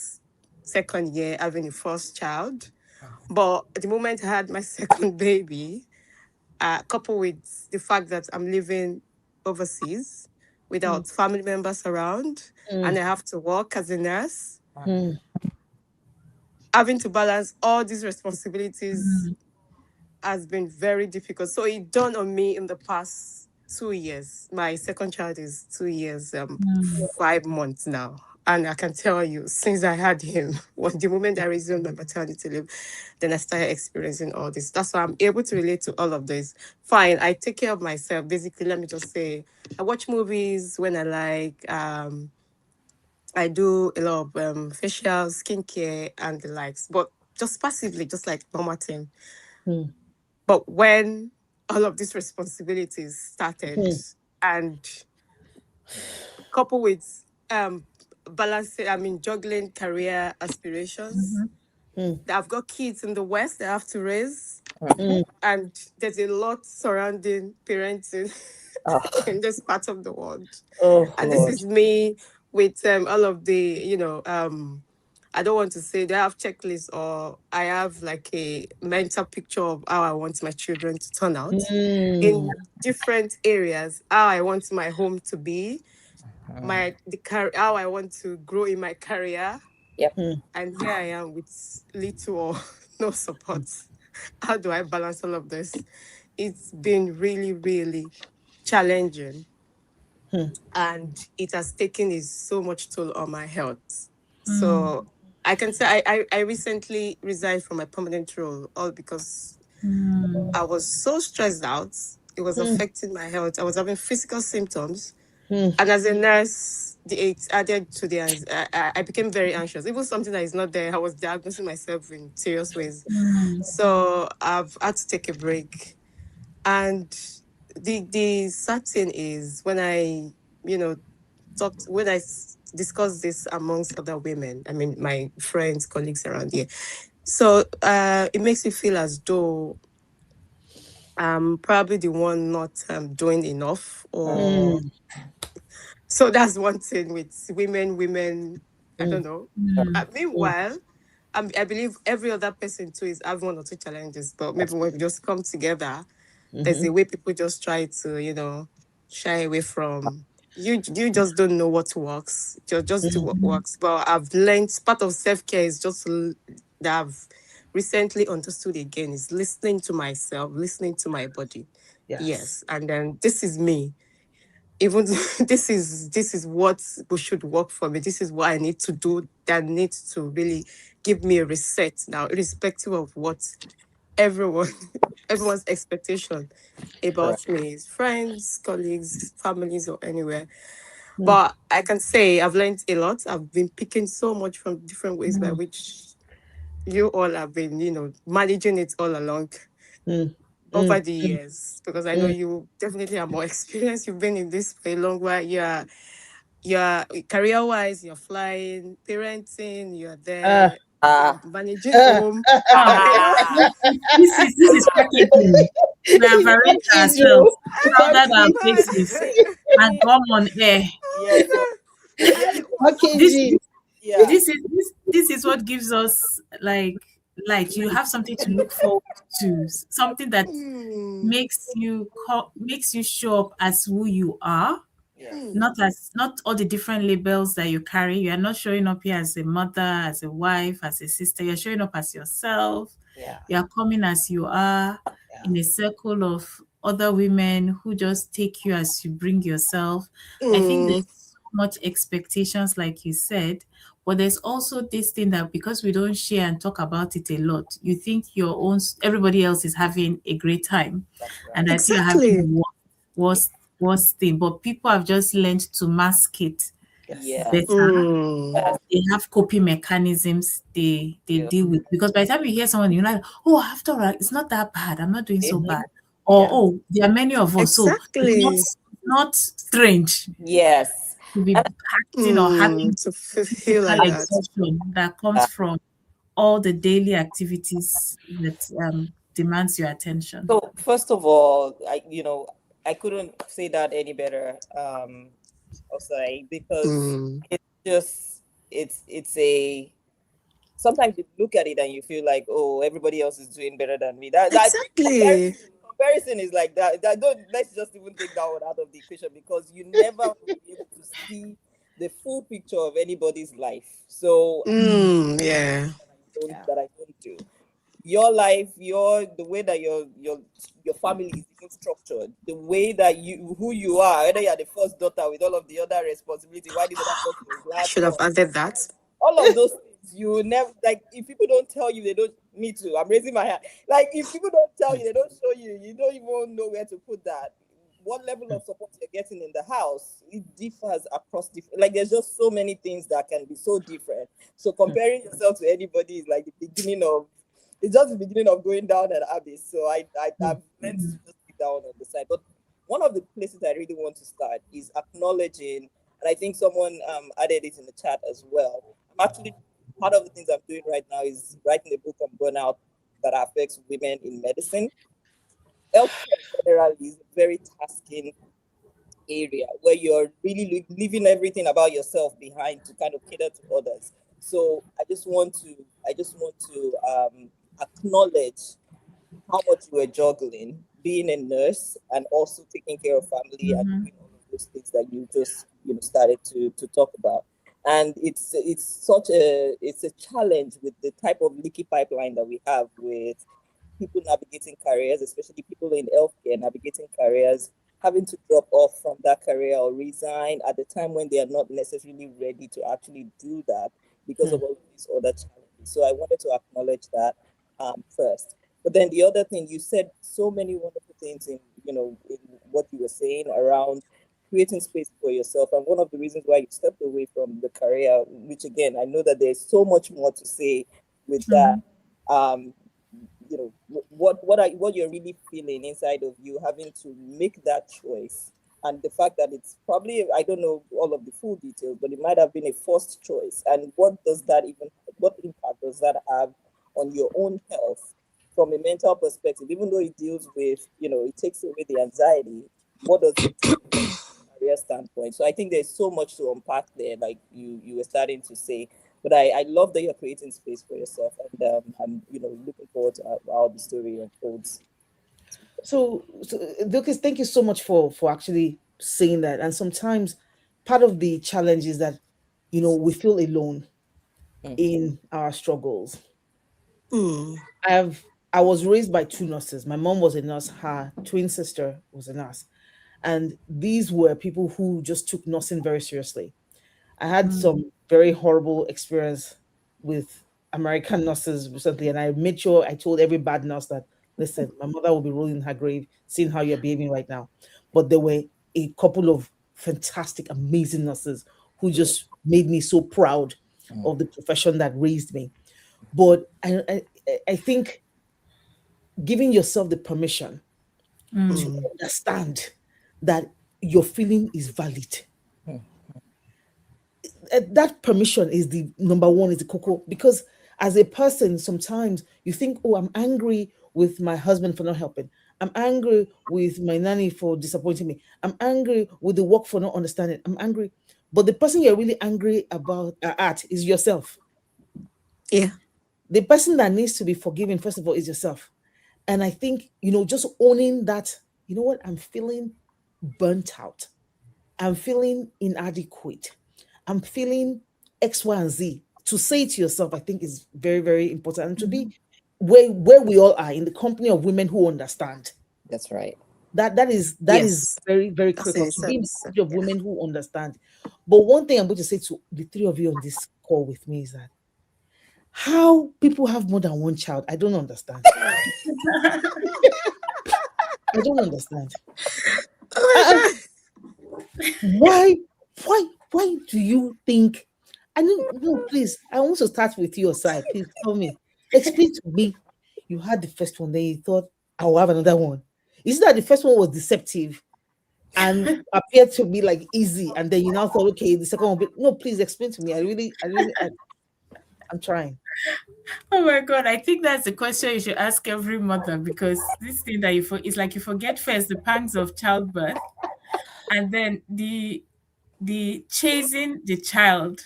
second year having a first child. But at the moment I had my second baby, coupled with the fact that I'm living overseas Hmm. without family members around Hmm. and I have to work as a nurse, Hmm. having to balance all these responsibilities mm, has been very difficult. So it dawned on me in the past 2 years. My second child is 2 years, mm, 5 months now. And I can tell you, since I had him, when the moment I resumed my maternity leave, then I started experiencing all this. That's why I'm able to relate to all of this. Fine, I take care of myself. Basically, let me just say, I watch movies when I like. I do a lot of facial skincare and the likes. But just passively, just like normal thing. Hmm. But when all of these responsibilities started, and coupled with balancing, juggling career aspirations. I've got kids in the West that I have to raise, and there's a lot surrounding parenting in this part of the world. Oh, And this God. is me with all of the, I don't want to say they have checklists, or I have like a mental picture of how I want my children to turn out in different areas, how I want my home to be, how I want to grow in my career. Yep. And here I am with little or no support. How do I balance all of this? It's been really, really challenging. And it has taken so much toll on my health. So I can say I recently resigned from my permanent role, all because I was so stressed out. It was affecting my health. I was having physical symptoms. And as a nurse, it added to I became very anxious. Even something that is not there, I was diagnosing myself in serious ways. So I've had to take a break. And the sad thing is when I, discuss this amongst other women, my friends, colleagues around here. So it makes me feel as though I'm probably the one not doing enough, or so that's one thing with women. I don't know. Meanwhile, I believe every other person too is having one or two challenges, but maybe when we just come together, there's a way people just try to, shy away from. You just don't know what works. You just do what works. But I've learned part of self-care is just that I've recently understood again is listening to myself, listening to my body. Yes. And then this is me. Even this is what should work for me. This is what I need to do that needs to really give me a reset now, irrespective of what everyone's expectation about me, friends, colleagues, families, or anywhere. But I can say I've learned a lot. I've been picking so much from different ways by which you all have been, managing it all along over the years. Because I know you definitely have more experience. You've been in this for a long while. You're career-wise, you're flying, parenting, you're there, managing home. This is packaging. We have arranged ourselves, powdered our faces, and come on air. Yes. This Yeah. this is what gives us like you have something to look forward to, something that makes you show up as who you are. Not all the different labels that you carry. You are not showing up here as a mother, as a wife, as a sister. You're showing up as yourself. You are coming as you are in a circle of other women who just take you as you bring yourself. I think there's so much expectations, like you said, but there's also this thing that because we don't share and talk about it a lot, you think everybody else is having a great time, and that you're having the worst thing. But people have just learned to mask it better. They have coping mechanisms they deal with, because by the time you hear someone, you're like, oh, after all, it's not that bad, I'm not doing so bad, or oh, there are many of us, so it's not strange to be acting or having to feel physical like that. exhaustion that comes from all the daily activities that demands your attention. So first of all, I couldn't say that any better, Osai, because it's a sometimes you look at it and you feel like, oh, everybody else is doing better than me. That comparison is like that. Let's just even take that one out of the equation, because you never will be able to see the full picture of anybody's life. So that I don't do. Your life, the way that your family is even structured, the way that who you are, whether you're the first daughter with all of the other responsibility, why the other person is last. I should have added that. All of those things, you never, like, if people don't tell you, they don't. Me too. I'm raising my hand. Like, if people don't tell you, they don't show you, you don't even know where to put that. What level of support you're getting in the house, it differs across different. Like, there's just so many things that can be so different. So comparing yourself to anybody is like the beginning of it's just the beginning of going down an abyss. So I've learned to just sit down on the side. But one of the places I really want to start is acknowledging, and I think someone added it in the chat as well. I'm actually, part of the things I'm doing right now is writing a book on burnout that affects women in medicine. Healthcare generally is a very tasking area where you're really leaving everything about yourself behind to kind of cater to others. So I just want to acknowledge how much you were juggling being a nurse and also taking care of family and Mhm. doing all of those things that you just started to talk about. And it's such a challenge with the type of leaky pipeline that we have with people navigating careers, especially people in healthcare navigating careers, having to drop off from that career or resign at the time when they are not necessarily ready to actually do that because of all of these other challenges. So I wanted to acknowledge that first. But then the other thing, you said so many wonderful things in what you were saying around creating space for yourself. And one of the reasons why you stepped away from the career, which again, I know that there's so much more to say with that. Um, what you're really feeling inside of you having to make that choice, and the fact that it's probably, I don't know all of the full details, but it might have been a forced choice. And what impact does that have on your own health from a mental perspective? Even though it deals with, it takes away the anxiety, what does it take from a career standpoint? So I think there's so much to unpack there, like you were starting to say. But I love that you're creating space for yourself, and I'm looking forward to how the story unfolds. So Lucas, thank you so much for actually saying that. And sometimes part of the challenge is that we feel alone Mm. in our struggles. Mm. I was raised by two nurses. My mom was a nurse, her twin sister was a nurse. And these were people who just took nursing very seriously. I had some very horrible experience with American nurses recently, and I made sure I told every bad nurse that, listen, my mother will be rolling in her grave, seeing how you're behaving right now. But there were a couple of fantastic, amazing nurses who just made me so proud of the profession that raised me. But I think giving yourself the permission to Mm. understand that your feeling is valid. Mm. That permission is the number one, is the cocoa, because as a person sometimes you think, oh, I'm angry with my husband for not helping, I'm angry with my nanny for disappointing me, I'm angry with the work for not understanding, I'm angry. But the person you're really angry about at is yourself. Yeah. The person that needs to be forgiven first of all is yourself. And I think, just owning that, what, I'm feeling burnt out, I'm feeling inadequate, I'm feeling X, Y, and Z. To say it to yourself, I think is very, very important. And to be where we all are, in the company of women who understand. That's right. That is Yes. very, very That's critical, in to be in the sense. company of Yeah. women who understand. But one thing I'm going to say to the three of you on this call with me is that how people have more than one child, I don't understand. I don't understand. Oh And my God. why, why do you think? I know, no, please. I want to start with your side. Please tell me. Explain to me. You had the first one, then you thought, I'll have another one. Is it that the first one was deceptive and appeared to be like easy, and then you now thought, okay, the second one? No, please explain to me. I'm trying. Oh my God, I think that's the question you should ask every mother, because this thing that it's like you forget first the pangs of childbirth, and then the chasing the child,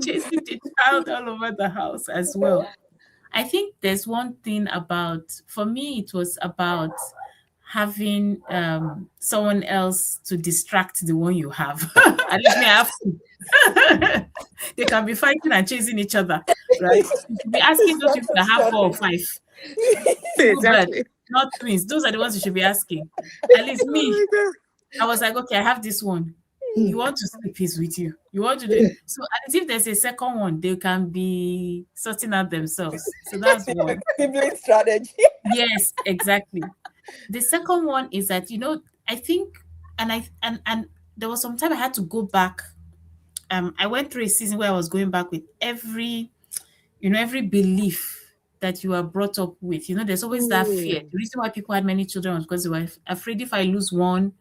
chasing the child all over the house as well. I think there's one thing about, for me, it was about having someone else to distract the one you have. At least me, I have to. They can be fighting and chasing each other, right? You should be asking those That's people a that have four or strategy. five, two birds, Exactly. not twins. Those are the ones you should be asking. At least me, Oh my God. I was like, okay, I have this one. Hmm. You want to sleep, he's with you. You want to do it. So as if there's a second one, they can be sorting out themselves. So that's one. Sibling strategy. Yes, exactly. The second one is that, I think, and there was some time I had to go back. I went through a season where I was going back with every belief that you are brought up with. You know, there's always that fear. The reason why people had many children was because they were afraid if I lose one,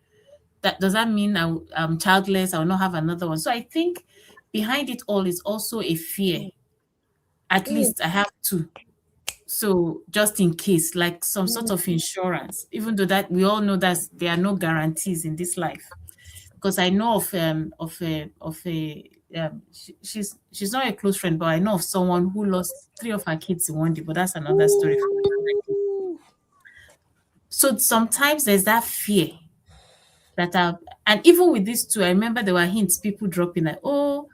that does that mean I'm childless? I will not have another one. So I think behind it all is also a fear. At least I have two. So just in case, like some sort of insurance, even though that we all know that there are no guarantees in this life. Because I know she's not a close friend, but I know of someone who lost three of her kids in one day. But that's another story for another day. So sometimes there's that fear that and even with these two, I remember there were hints people dropping like, oh,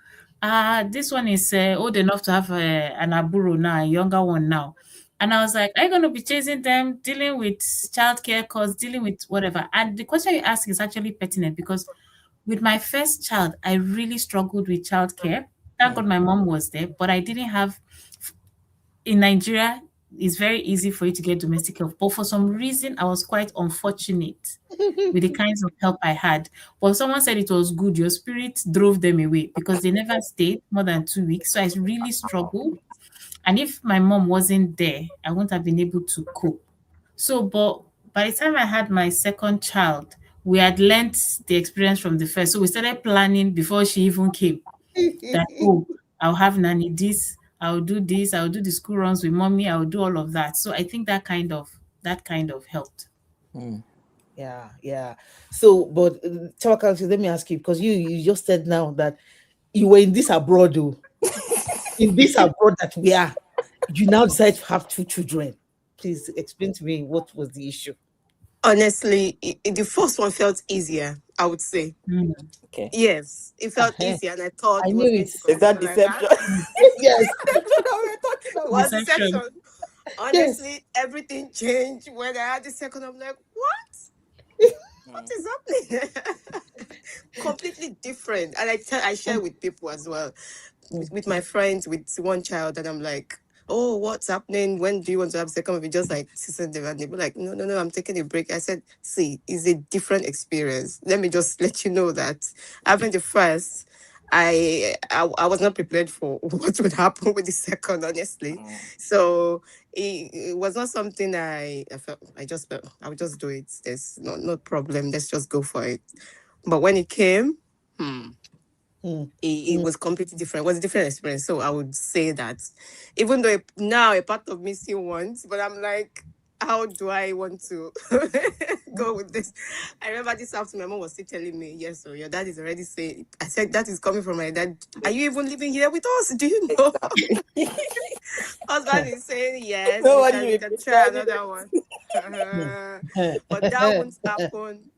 this one is old enough to have an aburo now, a younger one now. And I was like, are you going to be chasing them, dealing with childcare costs, dealing with whatever? And the question you ask is actually pertinent because with my first child, I really struggled with childcare. Thank God my mom was there, but I didn't have, in Nigeria, it's very easy for you to get domestic help. But for some reason, I was quite unfortunate with the kinds of help I had. But someone said it was good. Your spirit drove them away because they never stayed more than 2 weeks. So I really struggled. And if my mom wasn't there, I wouldn't have been able to cope. So, but by the time I had my second child, we had learnt the experience from the first. So we started planning before she even came that, oh, I'll have nanny this, I'll do this, I'll do the school runs with mommy, I'll do all of that. So I think that kind of helped. Yeah. So, but Tawakalitu, let me ask you, because you just said now that you were in this abroad, though. In this abroad that we are, you now decide to have two children. Please explain to me what was the issue. Honestly, the first one felt easier, I would say. Okay. Yes, it felt easier, and I thought I it was knew going it. to Is continue that like that. deception? Yes. That's what we were talking It about. was Deception. deception. Honestly, everything changed when I had the second. I'm like, what? What is happening? Completely different. And I share with people as well, with my friends with one child, and I'm like, oh, what's happening? When do you want to have second baby? Just like sister them, and they were like, no, I'm taking a break. I said, see, it's a different experience. Let me just let you know that having the first, I was not prepared for what would happen with the second, honestly. So it was not something I felt. I just felt I would just do it. There's no problem. Let's just go for it. But when it came, it was completely different. It was a different experience. So I would say that, even though now a part of me still wants, but I'm like, how do I want to go with this? I remember this afternoon, my mom was still telling me, yes, so your dad is already saying. I said, that is coming from my dad. Are you even living here with us? Do you know? Husband is saying, yes, we can try another one. But that won't happen.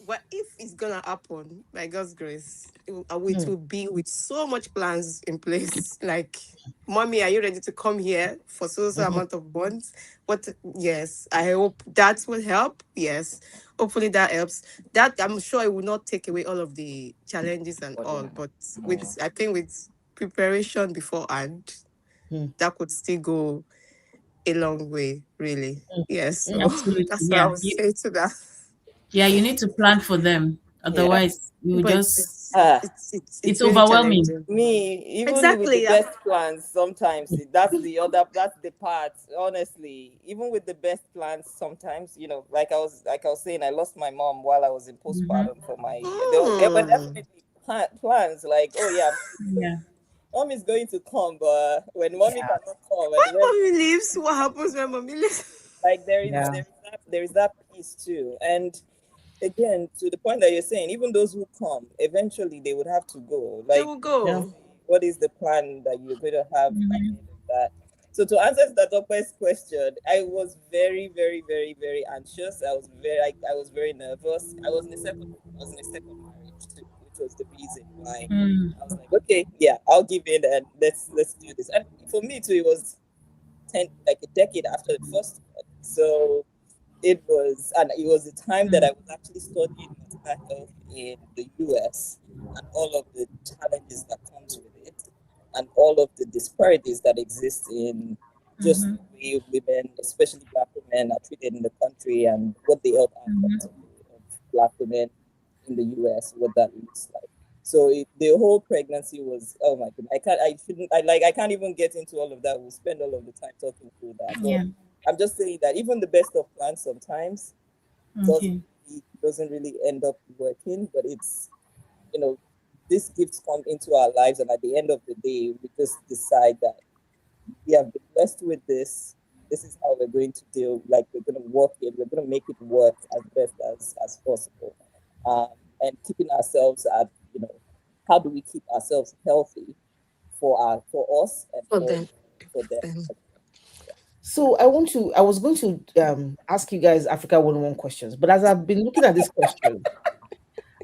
What if it's gonna happen? By God's grace, it will be with so much plans in place. Like, mommy, are you ready to come here for so amount of bonds? What? Yes, I hope that will help. Yes, hopefully that helps. That, I'm sure, it will not take away all of the challenges and all, but I think with preparation beforehand, that could still go a long way, really. Yes, so Absolutely. that's what I Yeah. would say to that. Yeah, you need to plan for them. Otherwise, you will But just it's it's really overwhelming. challenging. Me, even with Exactly. the best plans, sometimes that's the part. Honestly, even with the best plans, sometimes, like I was saying, I lost my mom while I was in postpartum for my. There were definitely plans like, oh yeah, Yeah. mom is going to come, but when mommy cannot come, When and when mommy leaves, what happens when mommy leaves? like there is Yeah. there is that piece too, and again, to the point that you're saying, even those who come, eventually they would have to go. They Like, will go. what is the plan that you're going to have at the Mhm. end of that? So to answer that Tope's question, I was very, very, very, very anxious. I was very nervous. I was in a second marriage too, which was the reason why Mm. I was like, okay, yeah, I'll give in and let's do this. And for me too, it was like a decade after the first one. So it was the time that I was actually studying mental health in the US and all of the challenges that comes with it and all of the disparities that exist in just Mhm. the way women, especially Black women, are treated in the country and what the health outcomes Mhm. of Black women in the US, what that looks like. So the whole pregnancy was, oh my goodness, I can't even get into all of that. We'll spend all of the time talking through that. But Yeah. I'm just saying that even the best of plans sometimes Okay. doesn't really end up working, but it's, these gifts come into our lives, and at the end of the day, we just decide that we have been blessed with this. This is how we're going to deal. Like, we're going to work it. We're going to make it work as best as possible, and keeping ourselves at, how do we keep ourselves healthy for us and For them. for them. Them. So I was going to ask you guys Africa 101 questions, but as I've been looking at this question,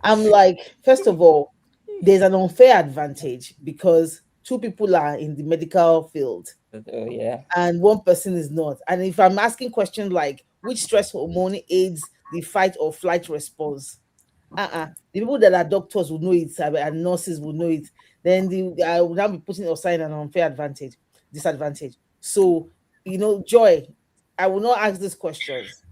I'm like, first of all, there's an unfair advantage because two people are in the medical field Oh yeah. and one person is not. And if I'm asking questions like which stress hormone aids the fight or flight response, the people that are doctors will know it and nurses will know it. Then I will now be putting Osai in an unfair disadvantage. So, Joy, I will not ask these questions.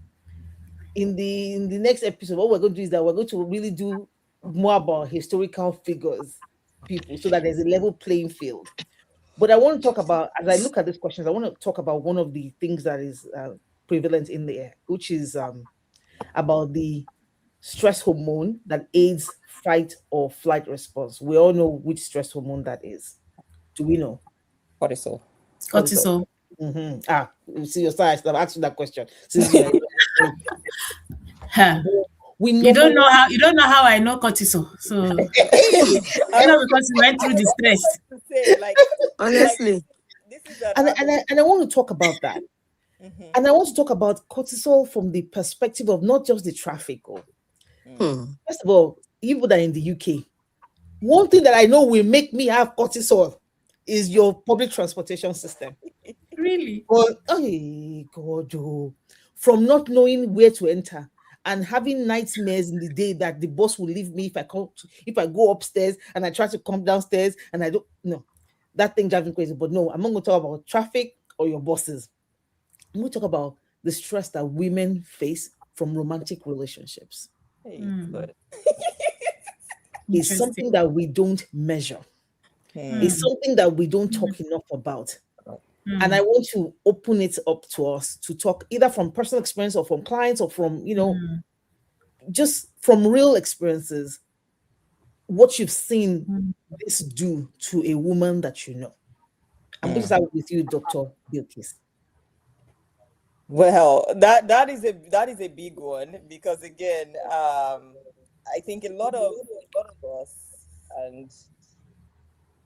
In the next episode, what we're going to do is that we're going to really do more about historical figures, people, so that there's a level playing field. But I want to talk about, as I look at these questions, I want to talk about one of the things that is prevalent in there, which is about the stress hormone that aids fight or flight response. We all know which stress hormone that is. Do we know? Cortisol. Cortisol. You see your side. I've asked you that question since you are. Huh. We know You don't know how I know cortisol. So because we went through the stress. To say, like, Honestly. this is an and I want to talk about that. Mhm. And I want to talk about cortisol from the perspective of not just the traffic. First of all, you that are in the UK, one thing that I know will make me have cortisol is your public transportation system. Really? But oh God, from not knowing where to enter and having nightmares in the day that the bus will leave me if I go upstairs and I try to come downstairs and I don't know. That thing drives me crazy. But no, I'm not going to talk about traffic or your bosses. I'm going to talk about the stress that women face from romantic relationships. Good. It's something that we don't measure. It's something that we don't talk enough about. And I want to open it up to us to talk either from personal experience or from clients or from, just from real experiences, what you've seen this do to a woman that you know. I'm going to start with you, Dr. Bilikis. Well, that is a big one, because again, I think a lot of us, and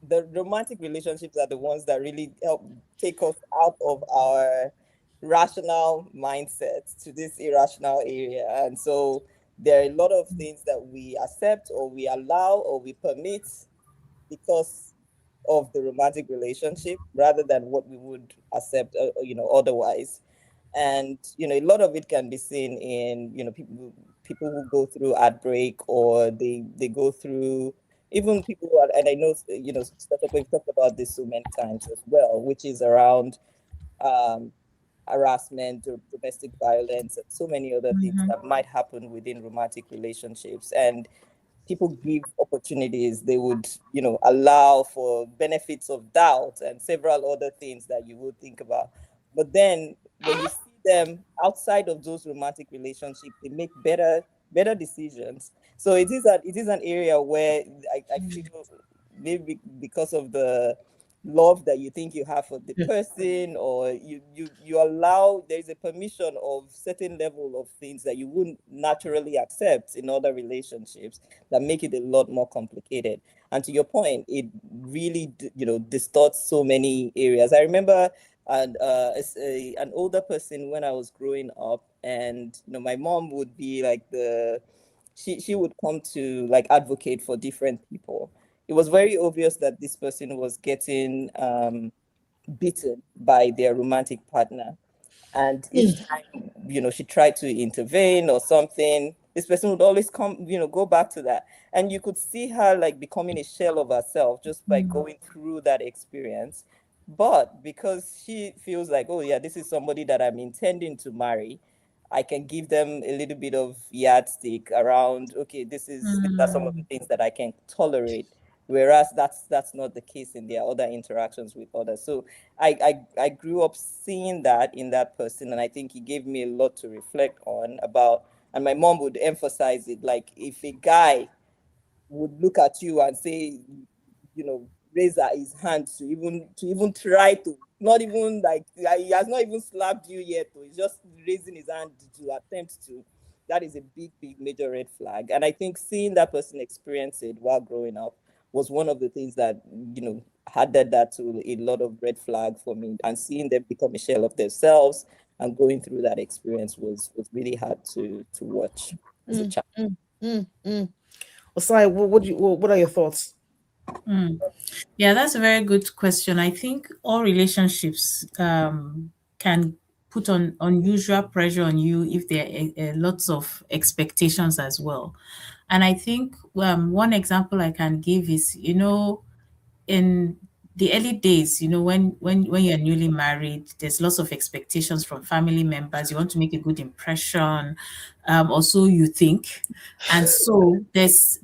the romantic relationships are the ones that really help take us out of our rational mindset to this irrational area. And so there are a lot of things that we accept or we allow or we permit because of the romantic relationship, rather than what we would accept otherwise. And a lot of it can be seen in people who go through heartbreak, or they go through, even people who are, and I know we've talked about this so many times as well, which is around harassment or domestic violence and so many other things that might happen within romantic relationships. And people give opportunities, they would allow for benefits of doubt and several other things that you would think about. But then when you see them outside of those romantic relationships, they make better decisions. So it is an area where I feel maybe because of the love that you think you have for the person, or you allow, there's a permission of certain level of things that you wouldn't naturally accept in other relationships, that make it a lot more complicated. And to your point, it really distorts so many areas. I remember as an older person, when I was growing up, and my mom would be like she would come to like advocate for different people. It was very obvious that this person was getting beaten by their romantic partner. And each time, she tried to intervene or something, this person would always go back to that. And you could see her like becoming a shell of herself just by going through that experience. But because she feels like, oh yeah, this is somebody that I'm intending to marry, I can give them a little bit of yardstick around, okay, these are some of the things that I can tolerate. Whereas that's not the case in their other interactions with others. So I grew up seeing that in that person, and I think he gave me a lot to reflect on about. And my mom would emphasize it, like if a guy would look at you and say, raise his hand to even try to, not even like he has not even slapped you yet, though. He's just raising his hand to attempt to. That is a big major red flag. And I think seeing that person experience it while growing up was one of the things that added that to a lot of red flag for me. And seeing them become a shell of themselves and going through that experience was really hard to watch as a child. Osai, what are your thoughts? Yeah, that's a very good question. I think all relationships can put on unusual pressure on you if there are lots of expectations as well. And I think one example I can give is, in the early days, when you're newly married, there's lots of expectations from family members. You want to make a good impression, or so you think. And so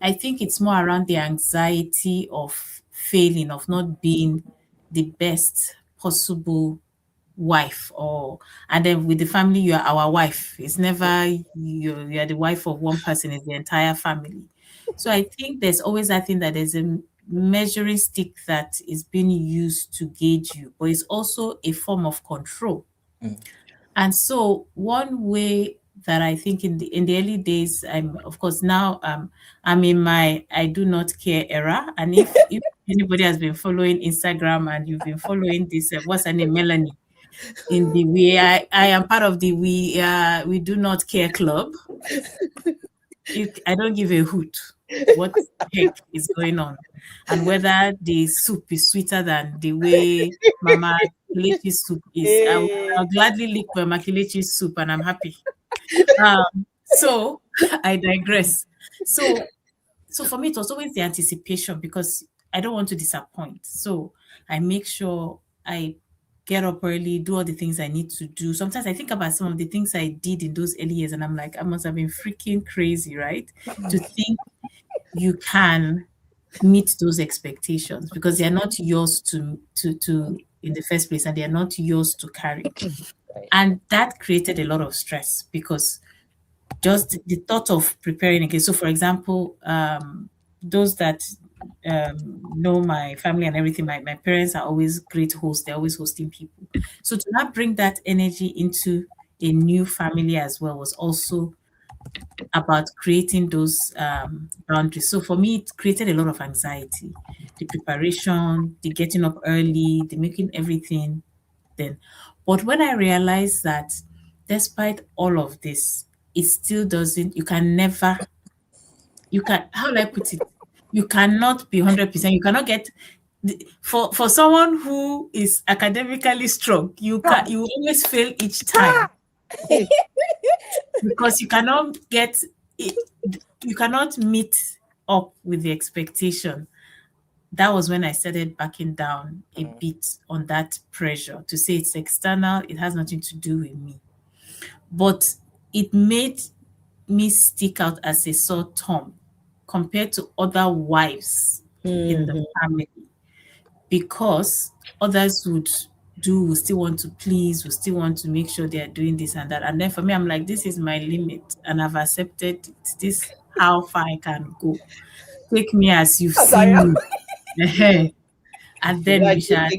I think it's more around the anxiety of failing, of not being the best possible wife, and then with the family, you are our wife. It's never you're the wife of one person, it's the entire family. So I think there's always that thing that there's a measuring stick that is being used to gauge you, but it's also a form of control. And so one way that I think in the early days, of course now I'm in my I do not care era. And if anybody has been following Instagram and you've been following this, what's her name, Melanie, in the I am part of the we do not care club. I don't give a hoot what the heck is going on, and whether the soup is sweeter than the way Mama Kelechi's soup is. I'll gladly lick Mama Kelechi's soup, and I'm happy. So I digress. So for me, it was always the anticipation, because I don't want to disappoint. So I make sure I get up early, do all the things I need to do. Sometimes I think about some of the things I did in those early years, and I'm like, I must have been freaking crazy, right? To think you can meet those expectations, because they're not yours to in the first place, and they're not yours to carry. And that created a lot of stress, because just the thought of preparing again. So, for example, those that know my family and everything, my parents are always great hosts. They're always hosting people. So to not bring that energy into a new family as well was also about creating those boundaries. So for me, it created a lot of anxiety. The preparation, the getting up early, the making everything then. But when I realized that despite all of this, it still doesn't, how will I put it? You cannot be 100%. You cannot get, for someone who is academically strong, you always fail each time. Because you cannot get it, you cannot meet up with the expectation. That was when I started backing down a bit on that pressure to say it's external, it has nothing to do with me. But it made me stick out as a sore thumb compared to other wives in the family, because others would still want to please, would still want to make sure they are doing this and that. And then for me, I'm like, this is my limit, and I've accepted it. This how far I can go. Take me as you've seen me. And then we shall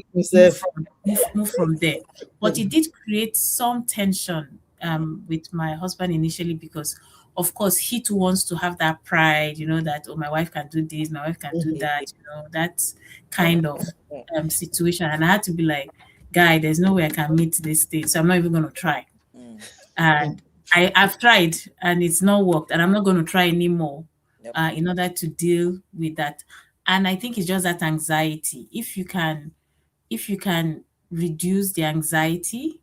move from there. But it did create some tension with my husband initially, because of course he too wants to have that pride, that, oh, my wife can do this, my wife can do that, that kind of situation. And I had to be like, guy, there's no way I can meet this thing, so I'm not even going to try. And I've tried and it's not worked, and I'm not going to try anymore in order to deal with that. And I think it's just that anxiety. If you can reduce the anxiety,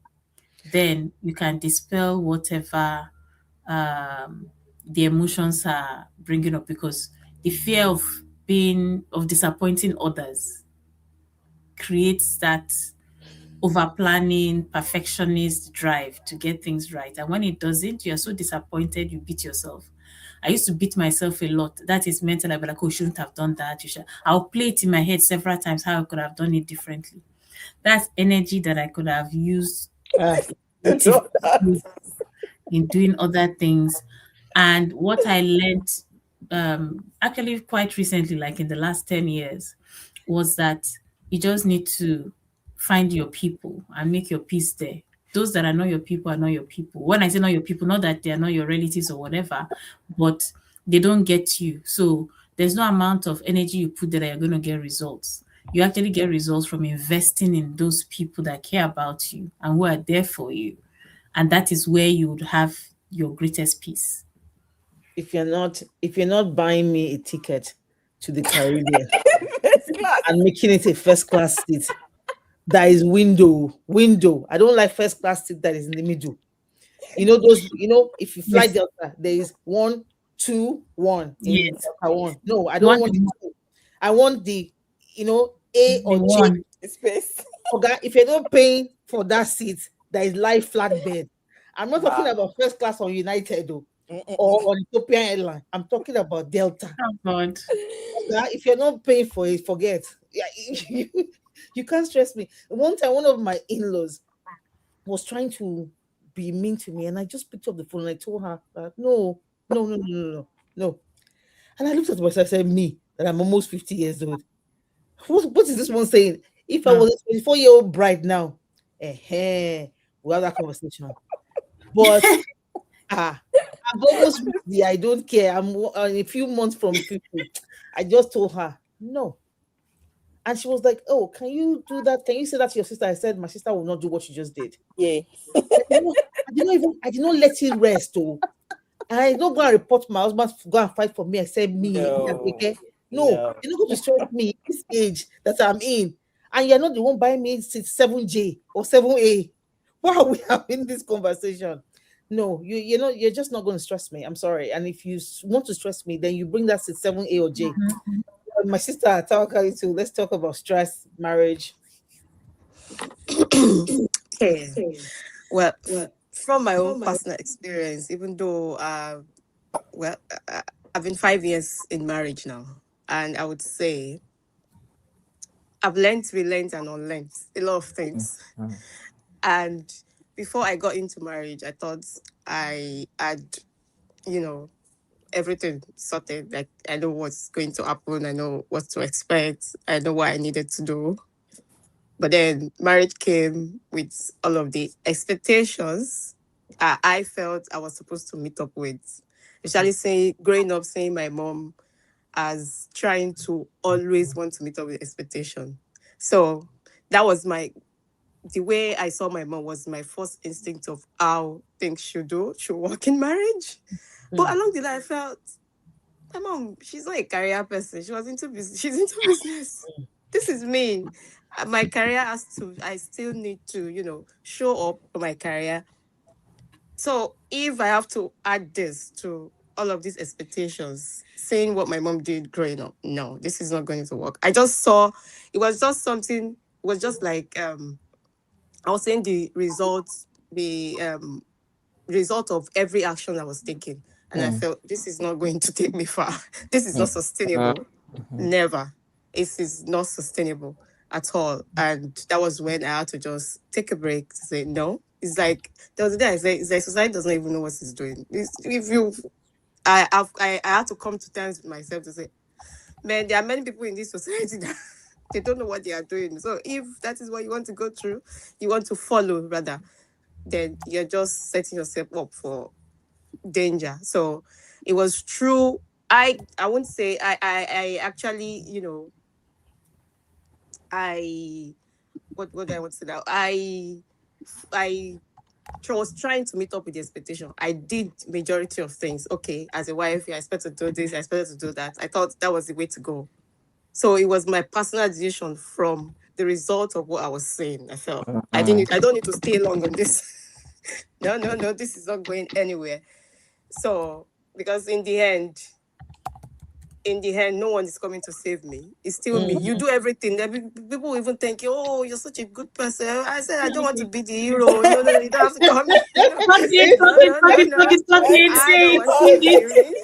then you can dispel whatever the emotions are bringing up, because the fear of disappointing others creates that, over planning, perfectionist drive to get things right. And when it doesn't, you're so disappointed, you beat yourself. I used to beat myself a lot. That is mental. I'd be like, oh, you shouldn't have done that. I'll play it in my head several times how I could have done it differently. That's energy that I could have used in doing other things. And what I learned actually quite recently, like in the last 10 years, was that you just need to find your people and make your peace there. Those that are not your people are not your people. When I say not your people, not that they are not your relatives or whatever, but they don't get you. So there's no amount of energy you put there that you're going to get results. You actually get results from investing in those people that care about you and who are there for you. And that is where you would have your greatest peace. If you're not buying me a ticket to the Caribbean and making it a first class seat, that is window. I don't like first class seat that is in the middle. You know those. You know, if you fly Yes. Delta, there is 1, 2, 1 in Yes. Delta 1. No, I don't want the 2. I want the, A or The J. one. Space. Okay, if you're not paying for that seat, that is live flatbed. I'm not talking Wow. about first class on United though, or on Ethiopian Airline. I'm talking about Delta. Oh God. Okay, if you're not paying for it, forget. Yeah, you can't stress me. One time, one of my in-laws was trying to be mean to me, and I just picked up the phone and I told her that no. And I looked at myself and said, me, that I'm almost 50 years old. What is this one saying? If I was a 24-year-old bride now, we'll have that conversation. But I'm almost 50, I don't care. I'm a few months from 50. I just told her no. And she was like, oh, can you do that? Can you say that to your sister? I said, my sister will not do what you just did. Yeah. I did not let it rest. Oh, I don't go and report my husband to go and fight for me. I said, me. Okay? No, you're not going to stress me this age that I'm in. And you're not the one buying me 7J or 7A. Why are we having this conversation? No, you're just not going to stress me. I'm sorry. And if you want to stress me, then you bring that to 7A or J. My sister Tawakalitu, let's talk about stress, marriage. Okay. Well, from my own personal experience, even though I've been 5 years in marriage now, and I would say I've learned, relearned, and unlearned a lot of things. And before I got into marriage, I thought I had, everything sorted. Like, I know what's going to happen. I know what to expect. I know what I needed to do. But then marriage came with all of the expectations I felt I was supposed to meet up with. Especially growing up, seeing my mom as trying to always want to meet up with expectation. So that was the way I saw my mom was my first instinct of how things should work in marriage. But along the line, I felt, my mom, she's not a career person. She's into business. This is me. My career I still need to, show up for my career. So if I have to add this to all of these expectations, saying what my mom did growing up, no, this is not going to work. I just saw, it was just like, I was saying the results, result of every action I was taking. And I felt, this is not going to take me far. This is not sustainable. Never. It is not sustainable at all. And that was when I had to just take a break to say, no. It's like, there was a day I said, it's like society doesn't even know what it's doing. I had to come to terms with myself to say, man, there are many people in this society that they don't know what they are doing. So if that is what you want to go through, you want to follow rather, then you're just setting yourself up for danger. So it was true. I wouldn't say I actually, what do I want to say now? I was trying to meet up with the expectation. I did majority of things. Okay, as a wife, I expect to do this, I expect to do that. I thought that was the way to go. So it was my personal decision from the result of what I was saying. I felt I don't need to stay long on this. No, this is not going anywhere. So, because in the end, in the end, no one is coming to save me. It's still me. You do everything. People even think, oh, you're such a good person. I said, I don't want to be the hero. No, you don't have to come. Stop it, No, stop it, stop it, stop it, stop it, I say don't it, want say to be it. the hero.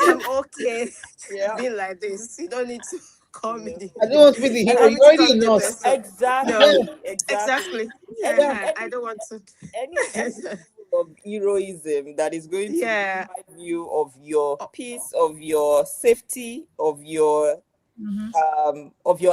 I'm okay Yeah. being like this. You don't need to call me. I don't want to be the hero. I'm You're already becoming the enough. best. Exactly. No, Exactly. exactly. Yeah, I Any don't want to. level of heroism that is going to Yeah. deprive you of your peace, of your safety, of your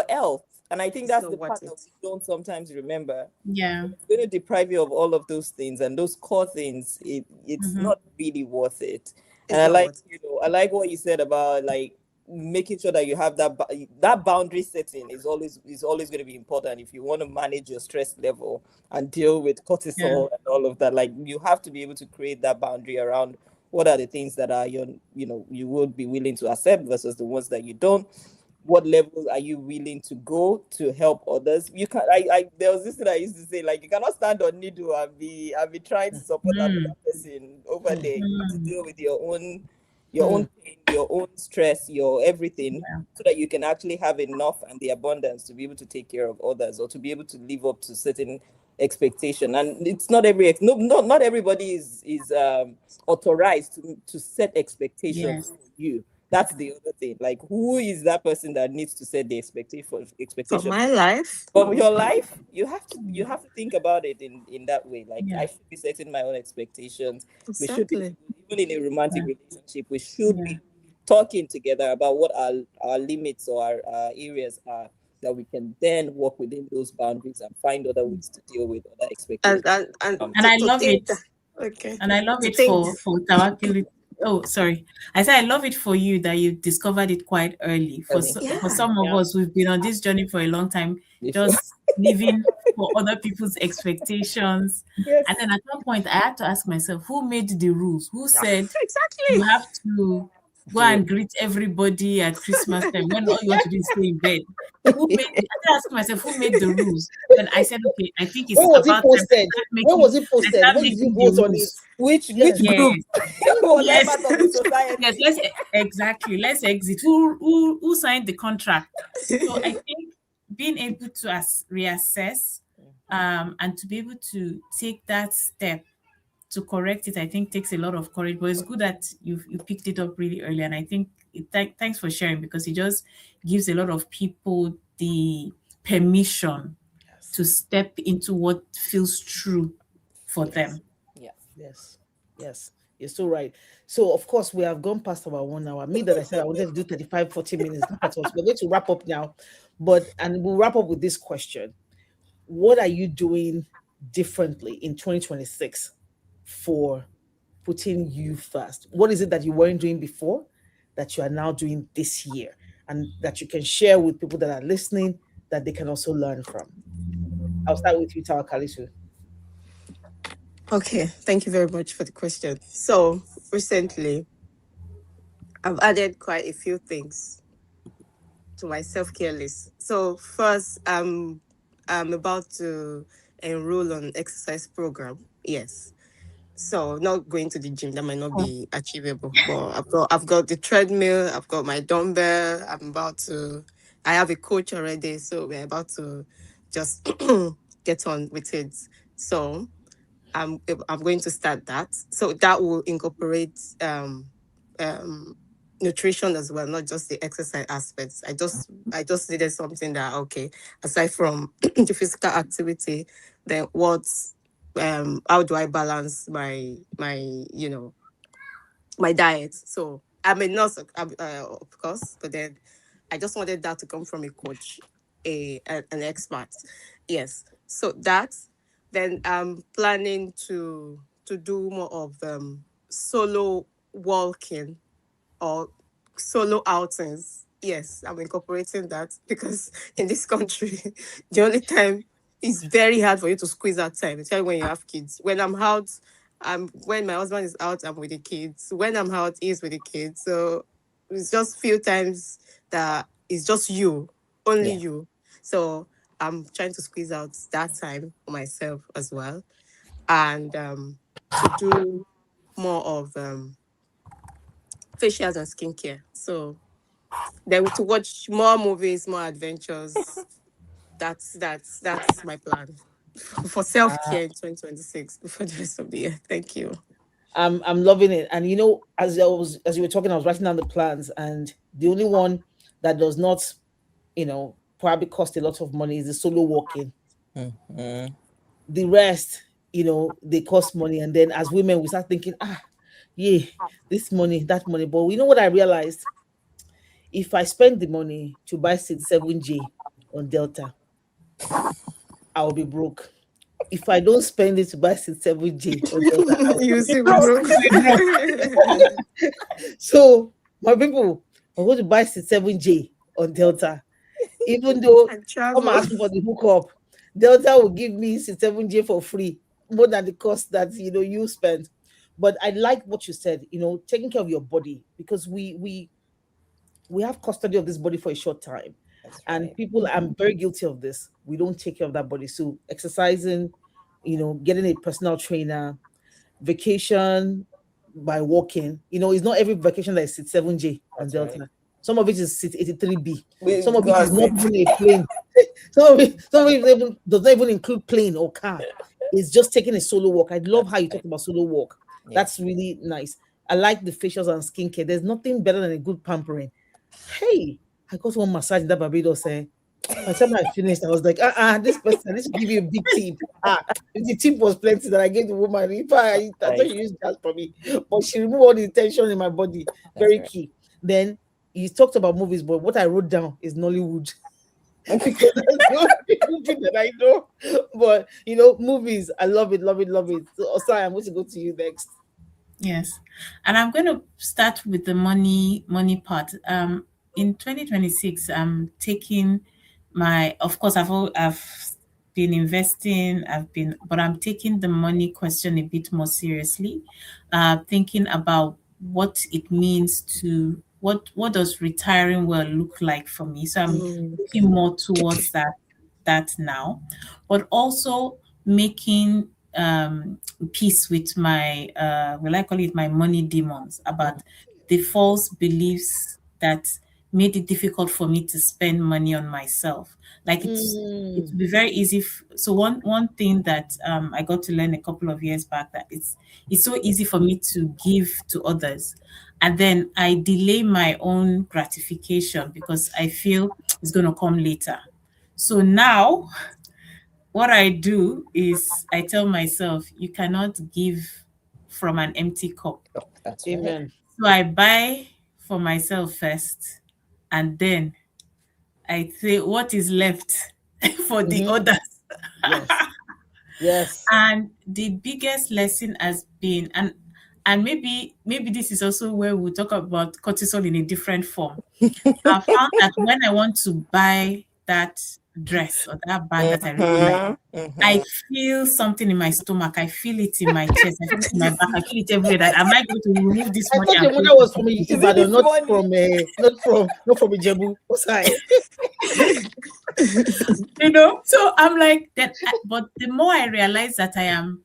health. And I think It's that's not the worth part that it. we don't sometimes remember. Yeah. It's going to deprive you of all of those things, and those core things. It's not really worth it. And It's I not like, worth it. I like what you said about like making sure that you have that boundary setting is always going to be important if you want to manage your stress level and deal with cortisol and all of that. Like you have to be able to create that boundary around what are the things that are you would be willing to accept versus the ones that you don't. What levels are you willing to go to help others? You can I there was this thing I used to say, like, you cannot stand on needle and be trying to support another person over there. You have to deal with your own pain, your own stress, your everything, so that you can actually have enough and the abundance to be able to take care of others, or to be able to live up to certain expectation. And it's not not everybody is authorized to set expectations Yes. for you. That's the other thing. Like, who is that person that needs to set the For expectation my life. of your life? You have to think about it in that way. Like, Yeah. I should be setting my own expectations. We should be, Exactly. even in a romantic relationship, we should Yeah. be talking together about what our limits or our areas are, that we can then work within those boundaries and find other ways to deal with other expectations. And And I to love think it. that, okay. And I love To it think, for Tawakalitu. Oh, sorry. I said I love it for you that you discovered it quite early. For Early. for yeah. some of us, we've been on this journey for a long time, Before. just living for other people's expectations. Yes. And then at one point, I had to ask myself, who made the rules? Who said you Exactly. have to go and greet everybody at Christmas time when all you want to do is stay in bed? Who made? I had to ask myself, who made the rules? Then I said, okay, I think it's When was it about time posted? When was it posted? start When did you making the vote on it? rules. Which Yes. group? Yes. Was I Yes. part of the society? Yes, let's exit. Who signed the contract? So I think being able to reassess and to be able to take that step to correct it, I think takes a lot of courage. But it's good that you picked it up really early, and I think thanks for sharing, because it just gives a lot of people the permission to step into what feels true for them. Yeah. Yes, you're so right. So, of course, we have gone past our 1 hour. Me, that I said I wanted to do 35, 40 minutes. Look at us. We're going to wrap up now. And we'll wrap up with this question. What are you doing differently in 2026 for putting you first? What is it that you weren't doing before that you are now doing this year, and that you can share with people that are listening, that they can also learn from? I'll start with you, Tawakalitu. Okay, thank you very much for the question. So recently, I've added quite a few things to my self-care list. So first, I'm about to enroll on exercise program. Yes. So not going to the gym, that might not be achievable. But I've got the treadmill, I've got my dumbbell. I have a coach already, so we're about to just get on with it. So I'm going to start that. So that will incorporate nutrition as well, not just the exercise aspects. I just needed something that, okay, aside from the physical activity, then how do I balance my diet? So I'm a nurse, of course, but then I just wanted that to come from a coach, an expert. Yes. So that, then I'm planning to do more of solo walking or solo outings. Yes, I'm incorporating that because in this country, the only time it's very hard for you to squeeze out time, especially when you have kids. When I'm out, when my husband is out, I'm with the kids. When I'm out, he's with the kids. So it's just few times that it's just you, only Yeah. you. So I'm trying to squeeze out that time for myself as well, and to do more of facials and skincare. So Then to watch more movies, more adventures. That's my plan for self Uh, care in 2026 before the rest of the year. Thank you. I'm loving it. And as you were talking, I was writing down the plans, and the only one that does not, probably cost a lot of money is the solo walking. Mhm. The rest, they cost money. And then as women, we start thinking, yeah, this money, that money. But you know what I realized? If I spend the money to buy 7J on Delta, I'll be broke. If I don't spend it to buy 7J on Delta, I'll You be see, we broke. broke. So, my people, I'm going to buy 7J on Delta. Even though And come travel. ask me for the hookup, Delta will give me 7J for free, more than the cost that you spend. But I like what you said, taking care of your body, because we have custody of this body for a short time. That's And right. people, I'm very guilty of this. We don't take care of that body. So exercising, getting a personal trainer, vacation by walking. It's not every vacation that is 7J on That's right. Delta. Some of it is 83B. We Some of it is got not it. even a plane. Some of it does not even include plane or car. It's just taking a solo walk. I love That's how you right. talk about solo walk. Yeah. That's really nice. I like the facials and skincare. There's nothing better than a good pampering. Hey, I got one massage in that Barbados. By the time I finished, I was like, this person, this will give you a big tip. If the tip was plenty that I gave the woman. If I thought Right. she used that for me, but she removed all the tension in my body. That's Very right. key. Then you talked about movies, but what I wrote down is Nollywood. Because that's the only movie that I know. But movies, I love it, love it, love it. So Osai, I'm going to go to you next. Yes. And I'm going to start with the money part. In 2026, I'm taking of course, I've been investing, but I'm taking the money question a bit more seriously, thinking about what it means what does retiring well look like for me. So I'm Mm. looking more towards that now, but also making peace with my will I call it my money demons, about the false beliefs that made it difficult for me to spend money on myself. Like it Mm, would be very easy. So one thing that I got to learn a couple of years back, that it's so easy for me to give to others, and then I delay my own gratification because I feel it's going to come later. So now what I do is I tell myself, you cannot give from an empty cup. Oh, that's right. amen. So I buy for myself first, and then I say what is left for the Mhm. others. Yes. Yes. And the biggest lesson has been, and maybe this is also where we'll talk about cortisol in a different form. I found that when I want to buy that dress or that bag that I really like, Mm-hmm. I Mm-hmm. feel something in my stomach. I feel it in my chest. I feel it in my back. I feel it everywhere. That am I going to remove this I money thought and your pay mother for was from something? Is it Ibadan, this not money? from not from Ijebu. Osai. So I'm like that. But the more I realize that I am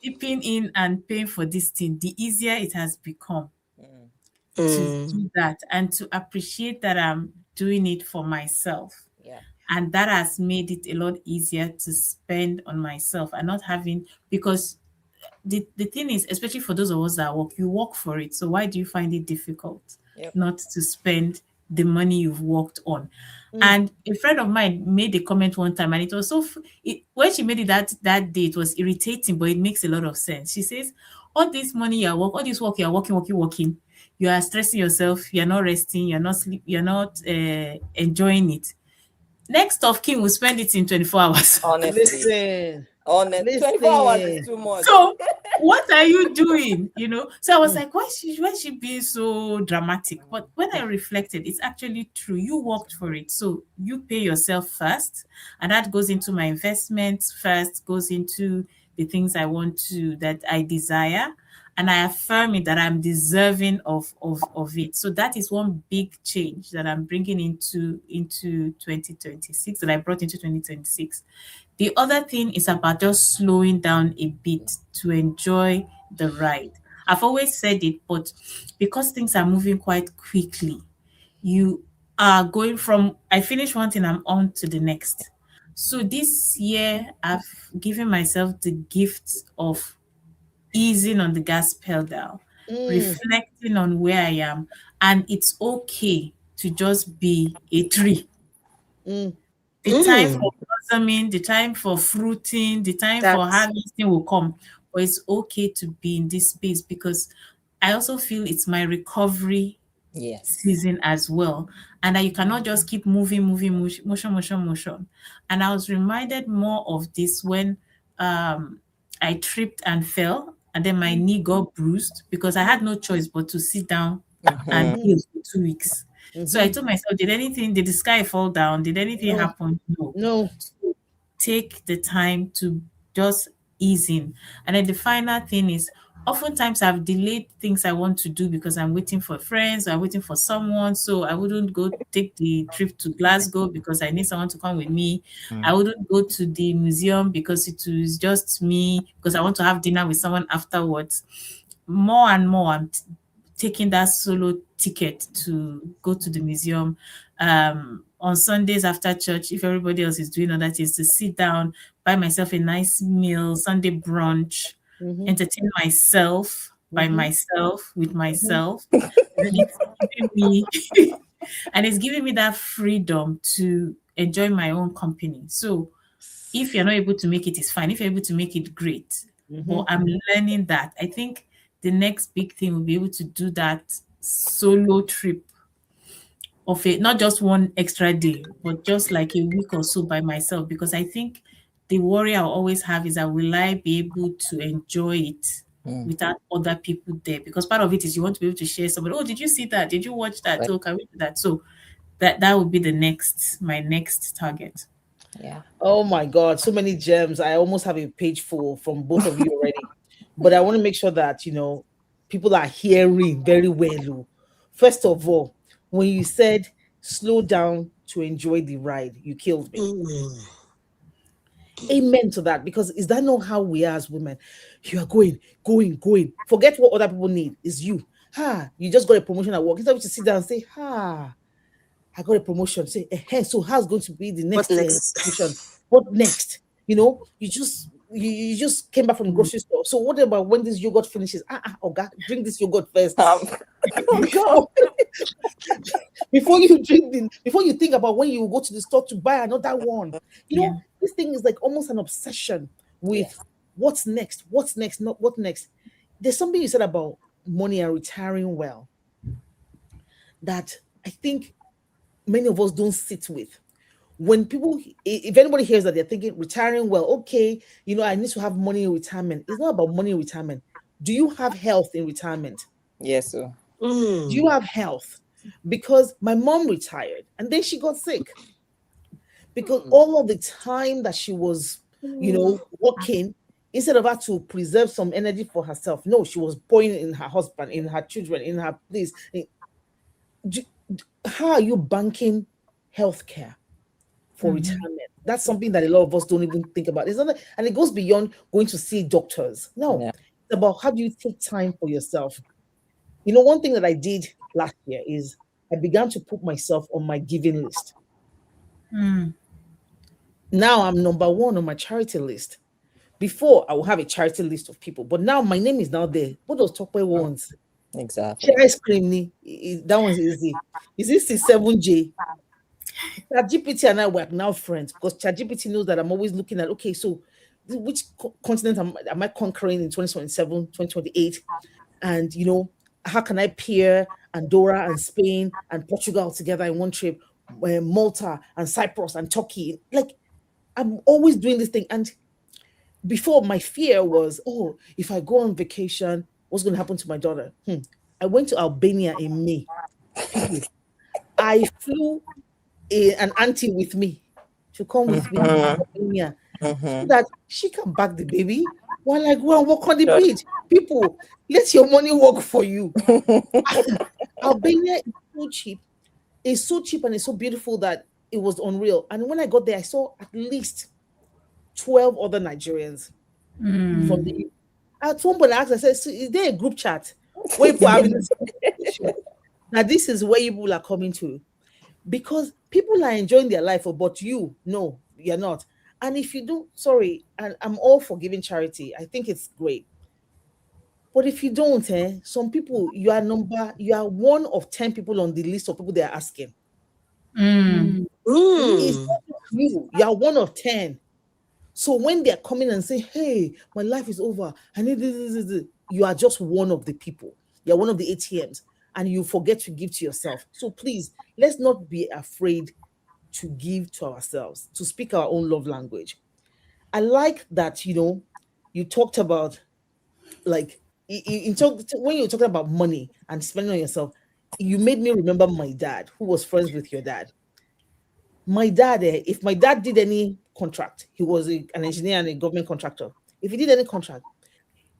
dipping in and paying for this thing, the easier it has become Mm. to Mm. do that and to appreciate that I'm doing it for myself. Yeah. And that has made it a lot easier to spend on myself and not having, because the thing is, especially for those of us that work, you work for it. So why do you find it difficult Yep. not to spend the money you've worked on? Mm. And a friend of mine made a comment one time, and it was when she made it that day, it was irritating, but it makes a lot of sense. She says, all this money all this work you're working, you are stressing yourself, you're not resting, you're not sleep, you're not enjoying it. Next of kin will spend it in 24 hours. Honestly. Listen. Honest. 24 hours is Listen. too much. So what are you doing? So I was Mm. like, why she being so dramatic? But when I reflected, it's actually true. You worked for it. So you pay yourself first. And that goes into my investments first, goes into the things that I desire. And I affirm it that I'm deserving of it. So that is one big change that I'm bringing into 2026, that I brought into 2026. The other thing is about just slowing down a bit to enjoy the ride. I've always said it, but because things are moving quite quickly, you are going from I finish one thing, I'm on to the next. So this year I've given myself the gift of easing on the gas pedal, Mm, reflecting on where I am, and it's okay to just be a tree. mm, The time for blossoming, the time for fruiting, the time for That's harvesting will come. But it's okay to be in this space because I also feel it's my recovery Yes. season as well. And that you cannot just keep motion. And I was reminded more of this when I tripped and fell, and then my knee got bruised because I had no choice but to sit down and Mm-hmm. mhm, heal for 2 weeks. So I mhm. told myself, did the sky fall down? Did anything No, happen? No. no. So take the time to just ease in. And then the final thing is oftentimes I've delayed things I want to do because I'm waiting for friends or I'm waiting for someone. So I wouldn't go take the trip to Glasgow because I need someone to come with me. I Mm. wouldn't go to the museum because it was just me because I want to have dinner with someone afterwards. More and more, taking that solo ticket to go to the museum on Sundays after church, if everybody else is doing other things, to sit down, buy myself a nice meal, Sunday brunch, Mhm, entertain myself by mhm, myself with mhm, myself. And then it's giving me and it's giving me that freedom to enjoy my own company. So if you're not able to make it, it's fine. If you're able to make it, great. But mhm, I'm learning that. I think the next big thing will be able to do that solo trip of it, not just one extra day, but just like a week or so by myself. Because I think the worry I'll always have is that will I be able to enjoy it Mm. without other people there? Because part of it is you want to be able to share somebody. Oh, did you see that? Did you watch that? Right. Oh, can we do that? So that would be my next target. Yeah. Oh my God, so many gems. I almost have a page full from both of you already. But I want to make sure that, people are hearing very well. Oh. First of all, when you said slow down to enjoy the ride, you killed me. Amen to that. Because is that not how we are as women? You are going, going, going. Forget what other people need. It's you. You just got a promotion at work. Instead of to sit down and say, I got a promotion. Say, so how's going to be the what next next? promotion? What next? You just came back from the grocery store. So what about when this yogurt finishes? Oga, drink this yogurt first. Um, oh God. Before, before you think about when you go to the store to buy another one. Yeah. This thing is like almost an obsession with Yes. what's next, not what next. There's something you said about money and retiring well that I think many of us don't sit with. When people, if anybody hears that they're thinking retiring well, okay, I need to have money in retirement. It's not about money in retirement. Do you have health in retirement? Yes. So. Do you have health? Because my mom retired and then she got sick because all of the time that she was, working, instead of her to preserve some energy for herself, no, she was pouring in her husband, in her children, in her place. Do- How are you banking healthcare for Mhm. retirement? That's something that a lot of us don't even think about. It's not, and it goes beyond going to see doctors. No, Yeah. it's about how do you take time for yourself. One thing that I did last year is I began to put myself on my giving list. Mm. Now I'm number one on my charity list. Before I will have a charity list of people, but now my name is now there. What does Tope want? Exactly. Share ice cream ni? That one's easy. Is this the 7J? ChatGPT and I were now friends because ChatGPT knows that I'm always looking at, okay, so which continent am I conquering in 2027, 2028? And, how can I pair Andorra and Spain and Portugal together in one trip, Malta and Cyprus and Turkey? Like, I'm always doing this thing. And before, my fear was, oh, if I go on vacation, what's going to happen to my daughter? I went to Albania in May. People, I flew an auntie with me to come with me to Mm-hmm. Albania so Mm-hmm. that she can back the baby while I go and walk on the Sure. beach. People, let your money work for you. Albania is so cheap. It's so cheap and it's so beautiful that it was unreal. And when I got there, I saw at least 12 other Nigerians from Mm. the. At one point, I asked, I said, so is there a group chat where people are having this conversation? Now, this is where people are coming to, because people are enjoying their life, but no, you're not. And if you do, sorry, and I'm all for giving charity. I think it's great. But if you don't, some people, you are one of 10 people on the list of people they are asking. Mm. It's not just you are one of 10. So when they're coming and saying, hey, my life is over, I need this, you are just one of the people. You're one of the ATMs, and you forget to give to yourself. So please, let's not be afraid to give to ourselves, to speak our own love language. I like that, you talked about, like, when you're talking about money and spending on yourself, you made me remember my dad, who was friends with your dad. My dad, if my dad did any contract, he was an engineer and a government contractor. If he did any contract,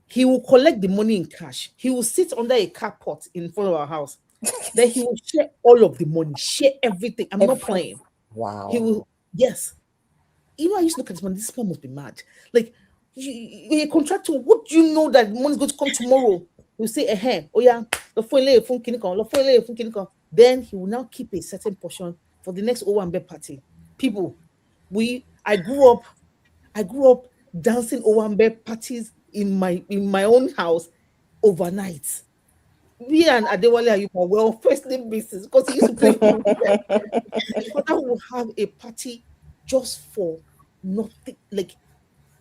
he will collect the money in cash. He will sit under a carport in front of our house. Then he will share all of the money, share everything. I'm not playing. Wow. He will, yes. I used to look at this man. This man must be mad. Like, you're a contractor. What do you know that money's going to come tomorrow? He'll say, oh yeah, then he will now keep a certain portion for the next Owambe party. People, I grew up dancing Owambe parties in my own house overnight. Me and Adewale Ayuba were on first name basis because he used to play football. My father would have a party just for nothing. Like,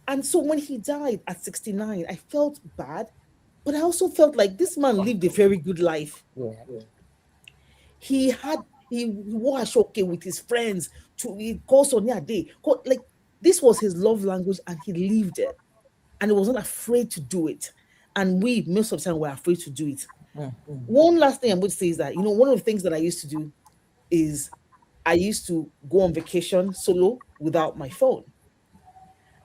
and so when he died at 69, I felt bad, but I also felt like this man lived a very good life. Yeah. He wore Ashoke with his friends to he calls on day. Like, this was his love language, and he lived it, and he wasn't afraid to do it. And we most of the time were afraid to do it. One last thing I'm going to say is that one of the things that I used to do is I used to go on vacation solo without my phone.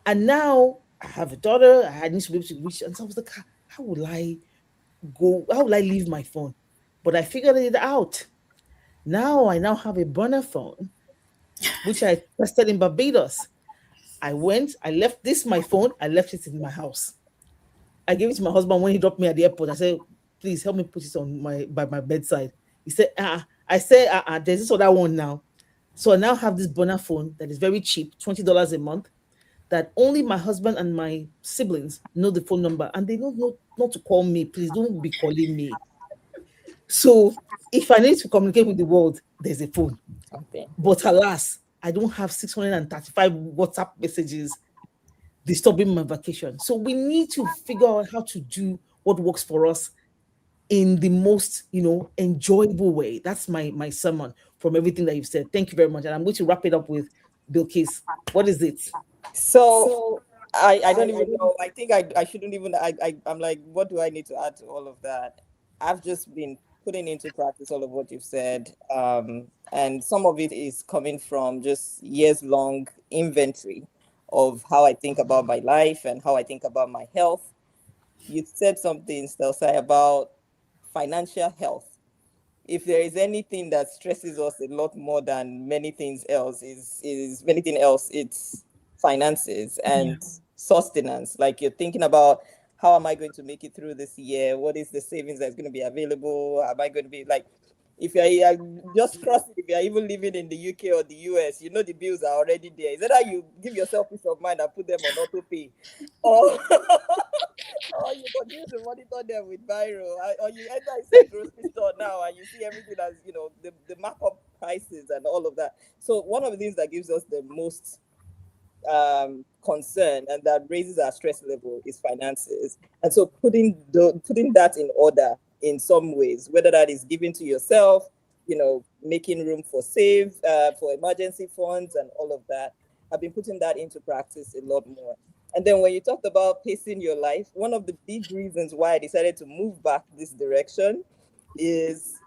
And now I have a daughter, I need to be able to reach, and so I was like, how will I leave my phone? But I figured it out. I now have a burner phone, which I tested in Barbados. I left my phone, I left it in my house. I gave it to my husband when he dropped me at the airport. I said, please help me put it by my bedside. He said, I said, there's this other one now. So I now have this burner phone that is very cheap, $20 a month, that only my husband and my siblings know the phone number, and they don't know not to call me. Please don't be calling me. So if I need to communicate with the world, there's a phone. Okay. But alas, I don't have 635 WhatsApp messages disturbing my vacation. So we need to figure out how to do what works for us in the most, enjoyable way. That's my sermon from everything that you've said. Thank you very much. And I'm going to wrap it up with Bilikis. What is it? So I don't even know. I think I shouldn't even. I'm like, what do I need to add to all of that? I've just been putting into practice all of what you've said, and some of it is coming from just years-long inventory of how I think about my life and how I think about my health. You said something, Stelsai, about financial health. If there is anything that stresses us a lot more than many things else, it's finances and sustenance. Like, you're thinking about, how am I going to make it through this year? What is the savings that's going to be available? Am I going to be like, if you're just crossing, if you're even living in the UK or the US, the bills are already there. Is that you give yourself peace of mind and put them on auto pay, or you continue to monitor them with Biro, or you enter a grocery store now and you see everything as the markup prices and all of that. So one of the things that gives us the most concern and that raises our stress level is finances. And so putting that in order in some ways, whether that is giving to yourself, making room for for emergency funds and all of that, I've been putting that into practice a lot more. And then when you talked about pacing your life, one of the big reasons why I decided to move back this direction is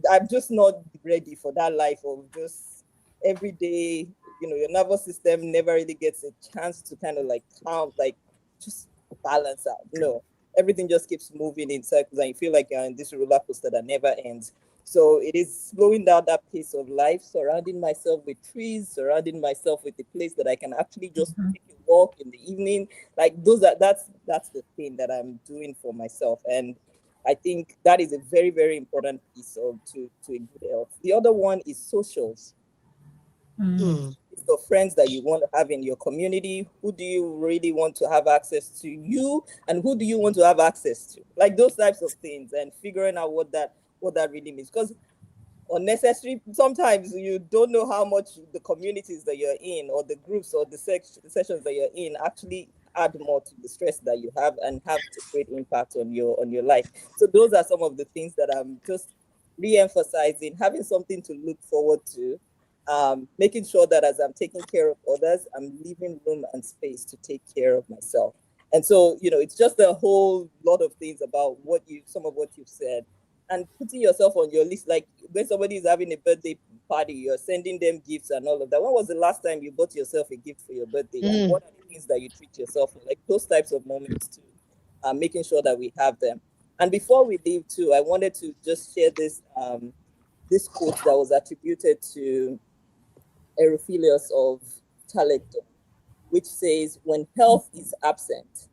I'm just not ready for that life of just every day. Your nervous system never really gets a chance to kind of like calm, like just balance out. No, everything just keeps moving in circles, and you feel like you're in this roller coaster that never ends. So it is slowing down that pace of life, surrounding myself with trees, surrounding myself with a place that I can actually just take a walk in the evening. Like that's the thing that I'm doing for myself. And I think that is a very, very important piece of to a good health. The other one is socials. Of friends that you want to have in your community. Who do you really want to have access to you, and who do you want to have access to? Like those types of things, and figuring out what that really means. Because unnecessary, sometimes you don't know how much the communities that you're in, or the groups, or the sessions that you're in actually add more to the stress that you have, and have a great impact on your life. So those are some of the things that I'm just re-emphasizing, having something to look forward to, making sure that as I'm taking care of others, I'm leaving room and space to take care of myself. And so, it's just a whole lot of things about some of what you've said, and putting yourself on your list. Like when somebody is having a birthday party, you're sending them gifts and all of that. When was the last time you bought yourself a gift for your birthday? And what are the things that you treat yourself for? Like those types of moments too, making sure that we have them. And before we leave too, I wanted to just share this quote that was attributed to Eryphilius of Talecton, which says, "When health is absent,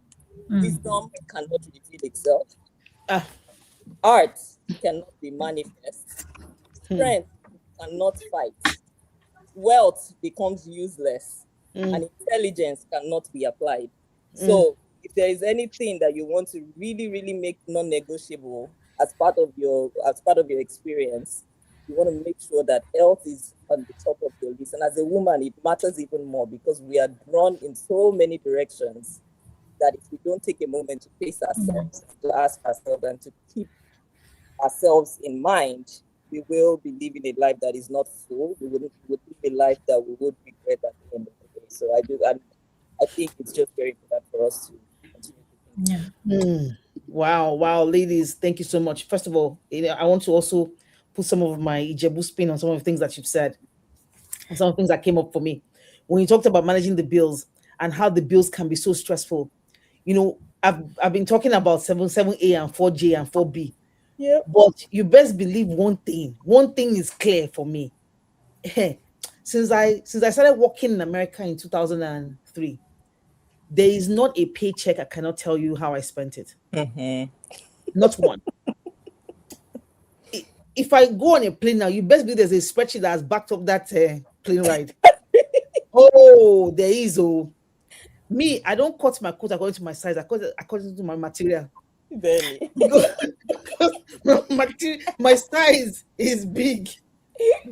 wisdom cannot reveal itself. Art cannot be manifest. Strength cannot fight. Wealth becomes useless. And intelligence cannot be applied." So if there is anything that you want to really, really make non-negotiable as part of your experience, you want to make sure that health is on the top of your list. And as a woman, it matters even more, because we are drawn in so many directions that if we don't take a moment to face ourselves, to ask ourselves, and to keep ourselves in mind, we will be living a life that is not full. We would live a life that we would regret at the end of the day. So I think it's just very important for us to continue to think. Wow, ladies, thank you so much. First of all, I want to also put some of my Ijebu spin on some of the things that you've said, and some of the things that came up for me when you talked about managing the bills and how the bills can be so stressful. I've been talking about 7A and 4J and 4B. Yeah. But you best believe one thing. One thing is clear for me. Since I started working in America in 2003, there is not a paycheck I cannot tell you how I spent it. Not one. If I go on a plane now, you best believe there's a spreadsheet that has backed up that plane ride. Oh, there is. Oh, me, I don't cut my coat according to my size. I cut it according to my material. Barely. My size is big,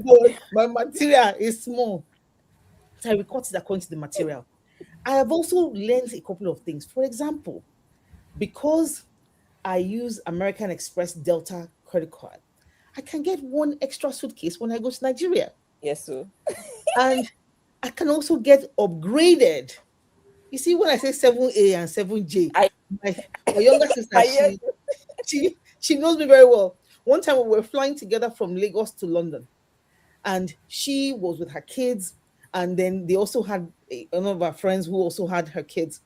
but my material is small. So I record it according to the material. I have also learned a couple of things. For example, because I use American Express Delta credit card, I can get one extra suitcase when I go to Nigeria. Yes, sir. And I can also get upgraded. You see, when I say 7A and 7J, my younger sister, she knows me very well. One time we were flying together from Lagos to London, and she was with her kids, and then they also had one of our friends who also had her kids.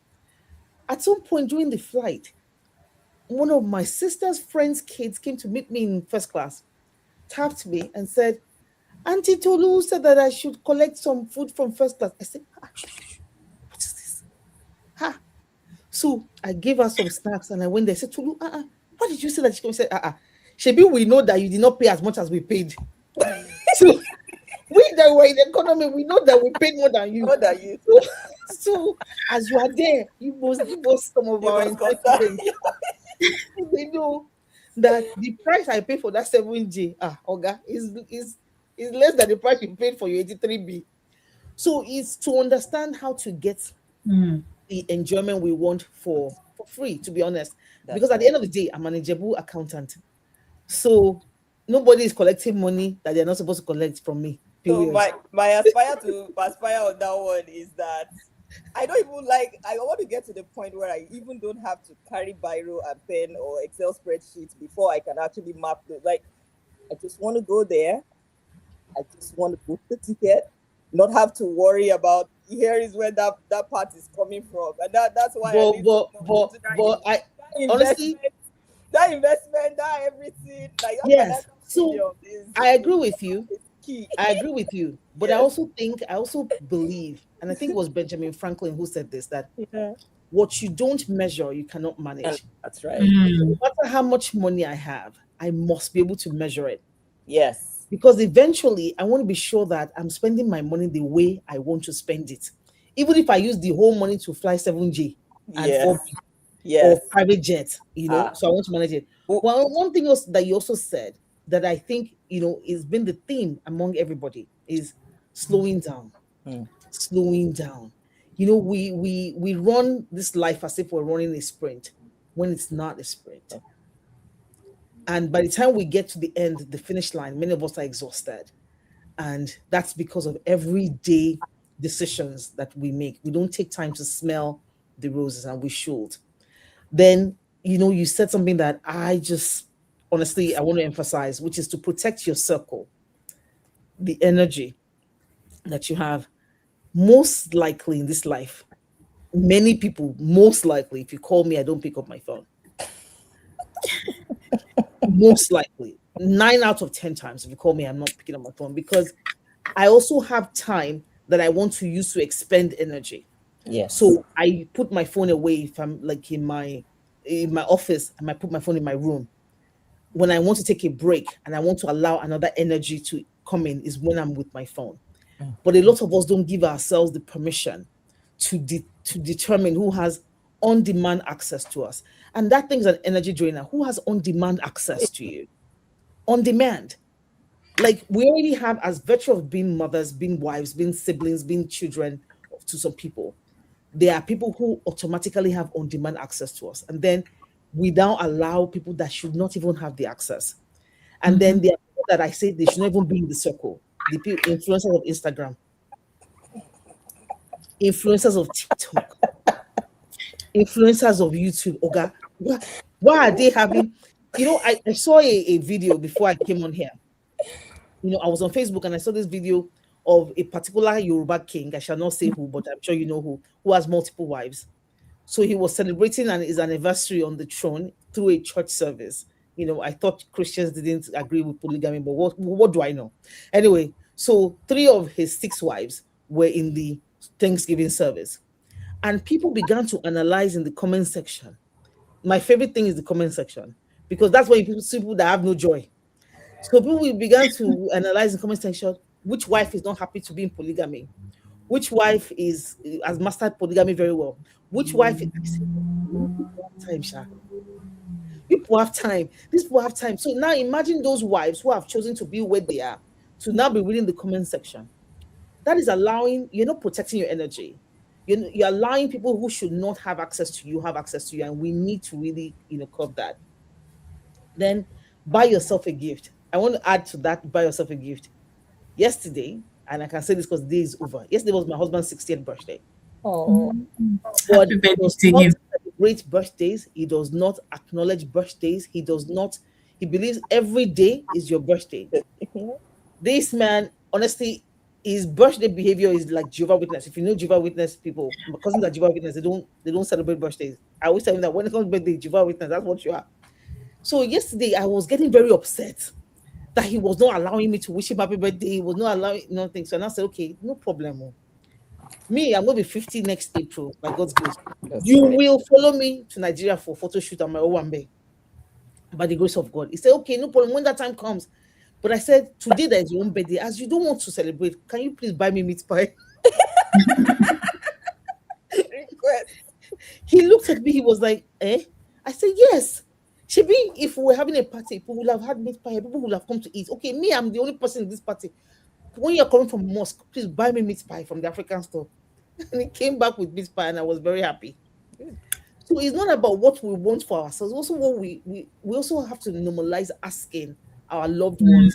At some point during the flight, one of my sister's friend's kids came to meet me in first class, tapped me and said, "Auntie Tolu said that I should collect some food from first class." I said, what is this? So I gave her some snacks and I went there. I said, "Tolu, why did you say that?" She said, Shebi, we know that you did not pay as much as we paid. So we that were in the economy, we know that we paid more than you. So as you are there, you must give us some of our entitlement. They know that the price I pay for that 7J, Oga, is less than the price you paid for your 83B. So it's to understand how to get the enjoyment we want for free, to be honest. Because at the end of the day, I'm an Ijebu accountant. So nobody is collecting money that they're not supposed to collect from me. Period. So my aspire on that one is that I don't even I want to get to the point where I even don't have to carry biro and pen or Excel spreadsheets before I can actually map those. I just want to go there. I just want to book the ticket, not have to worry about here is where that part is coming from. And that's why honestly, that investment, that everything, yes. So I agree with you. I agree with you, but yes. I also believe, and I think it was Benjamin Franklin who said this, that what you don't measure, you cannot manage. That's right. No matter how much money I have, I must be able to measure it. Yes. Because eventually I want to be sure that I'm spending my money the way I want to spend it. Even if I use the whole money to fly 7G and Yes. 4B Yes. or private jet, so I want to manage it. Well, one thing else that you also said that I think, has been the theme among everybody is slowing down. Slowing down. We run this life as if we're running a sprint when it's not a sprint. And by the time we get to the end, the finish line, many of us are exhausted. And that's because of everyday decisions that we make. We don't take time to smell the roses, and we should. Then, you said something that I just honestly I want to emphasize, which is to protect your circle, the energy that you have. Most likely in this life, many people, most likely, if you call me, I don't pick up my phone. Most likely, 9 out of 10 times, if you call me, I'm not picking up my phone because I also have time that I want to use to expend energy. Yes. So I put my phone away if I'm like in my office. I might put my phone in my room. When I want to take a break and I want to allow another energy to come in is when I'm with my phone. But a lot of us don't give ourselves the permission to determine who has on-demand access to us. And that thing's an energy drainer. Who has on-demand access to you? On demand. Like we already have, as virtue of being mothers, being wives, being siblings, being children to some people, there are people who automatically have on-demand access to us. And then we now allow people that should not even have the access. And then there are people that I say they should not even be in the circle. The influencers of Instagram, influencers of TikTok, influencers of YouTube. Oga, why are they having? I saw a video before I came on here. I was on Facebook and I saw this video of a particular Yoruba king. I shall not say who, but I'm sure you know who has multiple wives. So he was celebrating his anniversary on the throne through a church service. I thought Christians didn't agree with polygamy, but what do I know? Anyway, so 3 of his 6 wives were in the Thanksgiving service. And people began to analyze in the comment section. My favorite thing is the comment section, because that's where you see people that have no joy. So people began to analyze the comment section, which wife is not happy to be in polygamy? Which wife has mastered polygamy very well? Which wife is time, Sha? People have time. These people have time. So now imagine those wives who have chosen to be where they are to now be reading the comment section. That is allowing, you're not protecting your energy. You're allowing people who should not have access to you have access to you. And we need to really, curb that. Then buy yourself a gift. I want to add to that, buy yourself a gift. Yesterday, and I can say this because the day is over. Yesterday was my husband's 60th birthday. Oh. But Happy he birthday does to not him. celebrate birthdays. He does not acknowledge birthdays. He believes every day is your birthday. This man, honestly, his birthday behavior is like Jehovah's Witness. If you know Jehovah's Witness people, my cousins are Jehovah's Witness, they don't celebrate birthdays. I always tell him that when it comes to birthday, Jehovah's Witness, that's what you are. So yesterday I was getting very upset that he was not allowing me to wish him happy birthday. He was not allowing nothing. So I said, okay, no problem. Me, I'm gonna be 50 next April, by God's grace. You will follow me to Nigeria for photo shoot at my Owambe. By the grace of God. He said, okay, no problem. When that time comes. But I said, today there is your own birthday. As you don't want to celebrate, can you please buy me meat pie? Request. He looked at me, he was like, eh? I said, yes. Should be if we were having a party, people would have had meat pie, people would have come to eat. Okay, me, I'm the only person in this party. When you're coming from mosque, please buy me meat pie from the African store. And he came back with meat pie, and I was very happy. So it's not about what we want for ourselves. Also, what we also have to normalize asking our loved ones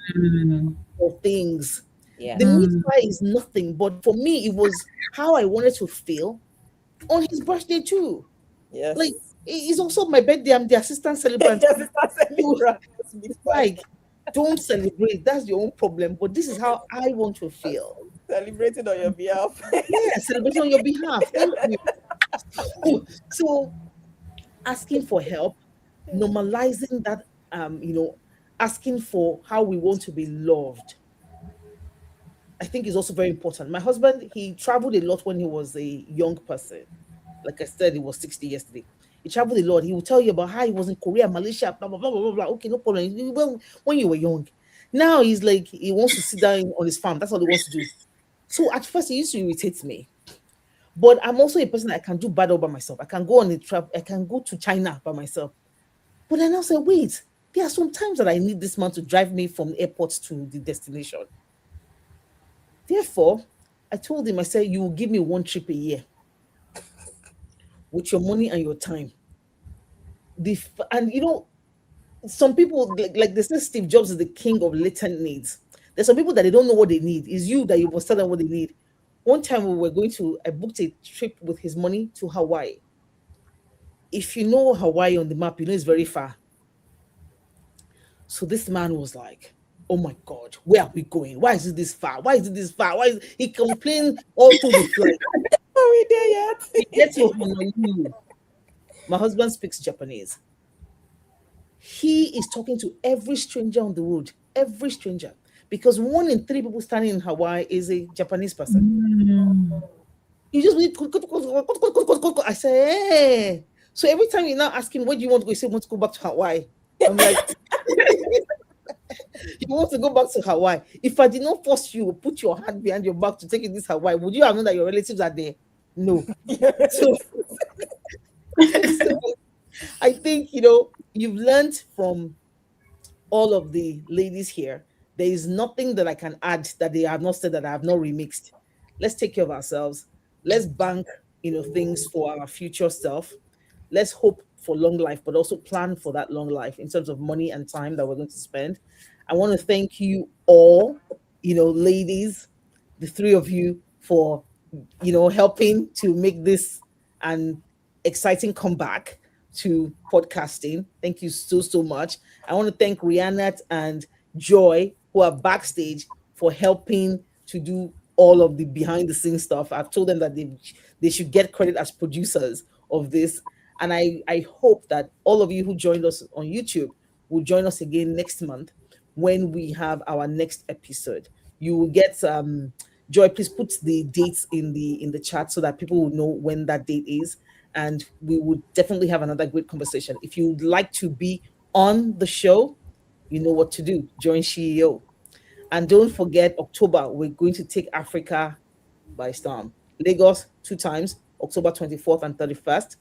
for things. Yeah. The meat pie is nothing, but for me, it was how I wanted to feel on his birthday too. Yes. Like it's also my birthday. I'm the assistant celebrant. Like, don't celebrate. That's your own problem. But this is how I want to feel. Celebrating on your behalf. Yeah, celebrating on your behalf. Thank you. So asking for help, normalizing that, asking for how we want to be loved, I think is also very important. My husband, he traveled a lot when he was a young person. Like I said, it was 60 yesterday. He traveled a lot. He will tell you about how he was in Korea, Malaysia, blah, blah, blah, blah, blah, blah. Okay, no problem. When you were young. Now he's like, he wants to sit down on his farm. That's all he wants to do. So at first, it used to irritate me. But I'm also a person that I can do battle by myself. I can go on a trip. I can go to China by myself. But then I said, wait, there are some times that I need this man to drive me from the airport to the destination. Therefore, I told him, I said, you will give me one trip a year with your money and your time. And some people like they say Steve Jobs is the king of latent needs. There's some people that they don't know what they need. It's you that you must tell them what they need. One time I booked a trip with his money to Hawaii. If you know Hawaii on the map, you know it's very far. So this man was like, "Oh my God, where are we going? Why is it this far? Why is it this far? Why is he complained all through the flight?" Are we there yet? He gets to Honolulu. My husband speaks Japanese. He is talking to every stranger on the road, every stranger, because 1 in 3 people standing in Hawaii is a Japanese person. You just need. I say, hey. So every time you're now asking, where do you want to go? You say, I want to go back to Hawaii. I'm like, you want to go back to Hawaii. If I did not force you, put your hand behind your back to take you this Hawaii, would you have known that your relatives are there? No. So, so I think, you've learned from all of the ladies here. There is nothing that I can add that they have not said that I have not remixed. Let's take care of ourselves. Let's bank, things for our future self. Let's hope for long life, but also plan for that long life in terms of money and time that we're going to spend. I want to thank you all, ladies, the three of you, for helping to make this an exciting comeback to podcasting. Thank you so, so much. I want to thank Rihanna and Joy, who are backstage, for helping to do all of the behind the scenes stuff. I've told them that they should get credit as producers of this. And I hope that all of you who joined us on YouTube will join us again next month when we have our next episode. You will get Joy, please put the dates in the chat so that people will know when that date is. And we would definitely have another great conversation. If you would like to be on the show, you know what to do. Join She-EO. And don't forget, October, we're going to take Africa by storm. Lagos 2 times, October 24th and 31st.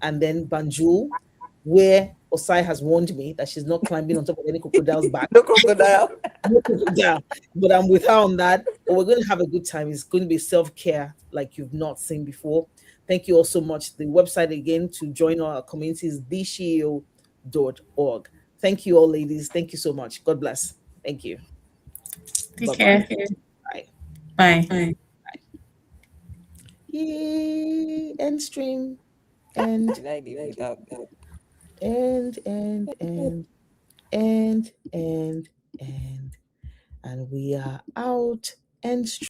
And then Banjul, where Osai has warned me that she's not climbing on top of any crocodile's back. No crocodile. No crocodile. But I'm with her on that. But we're going to have a good time. It's going to be self-care like you've not seen before. Thank you all so much. The website again to join our community is thesheo.org. Thank you all, ladies. Thank you so much. God bless. Thank you. Take Bye-bye. care. Bye. Bye. Yay. End stream. And Did I leave without that? and we are out. End stream.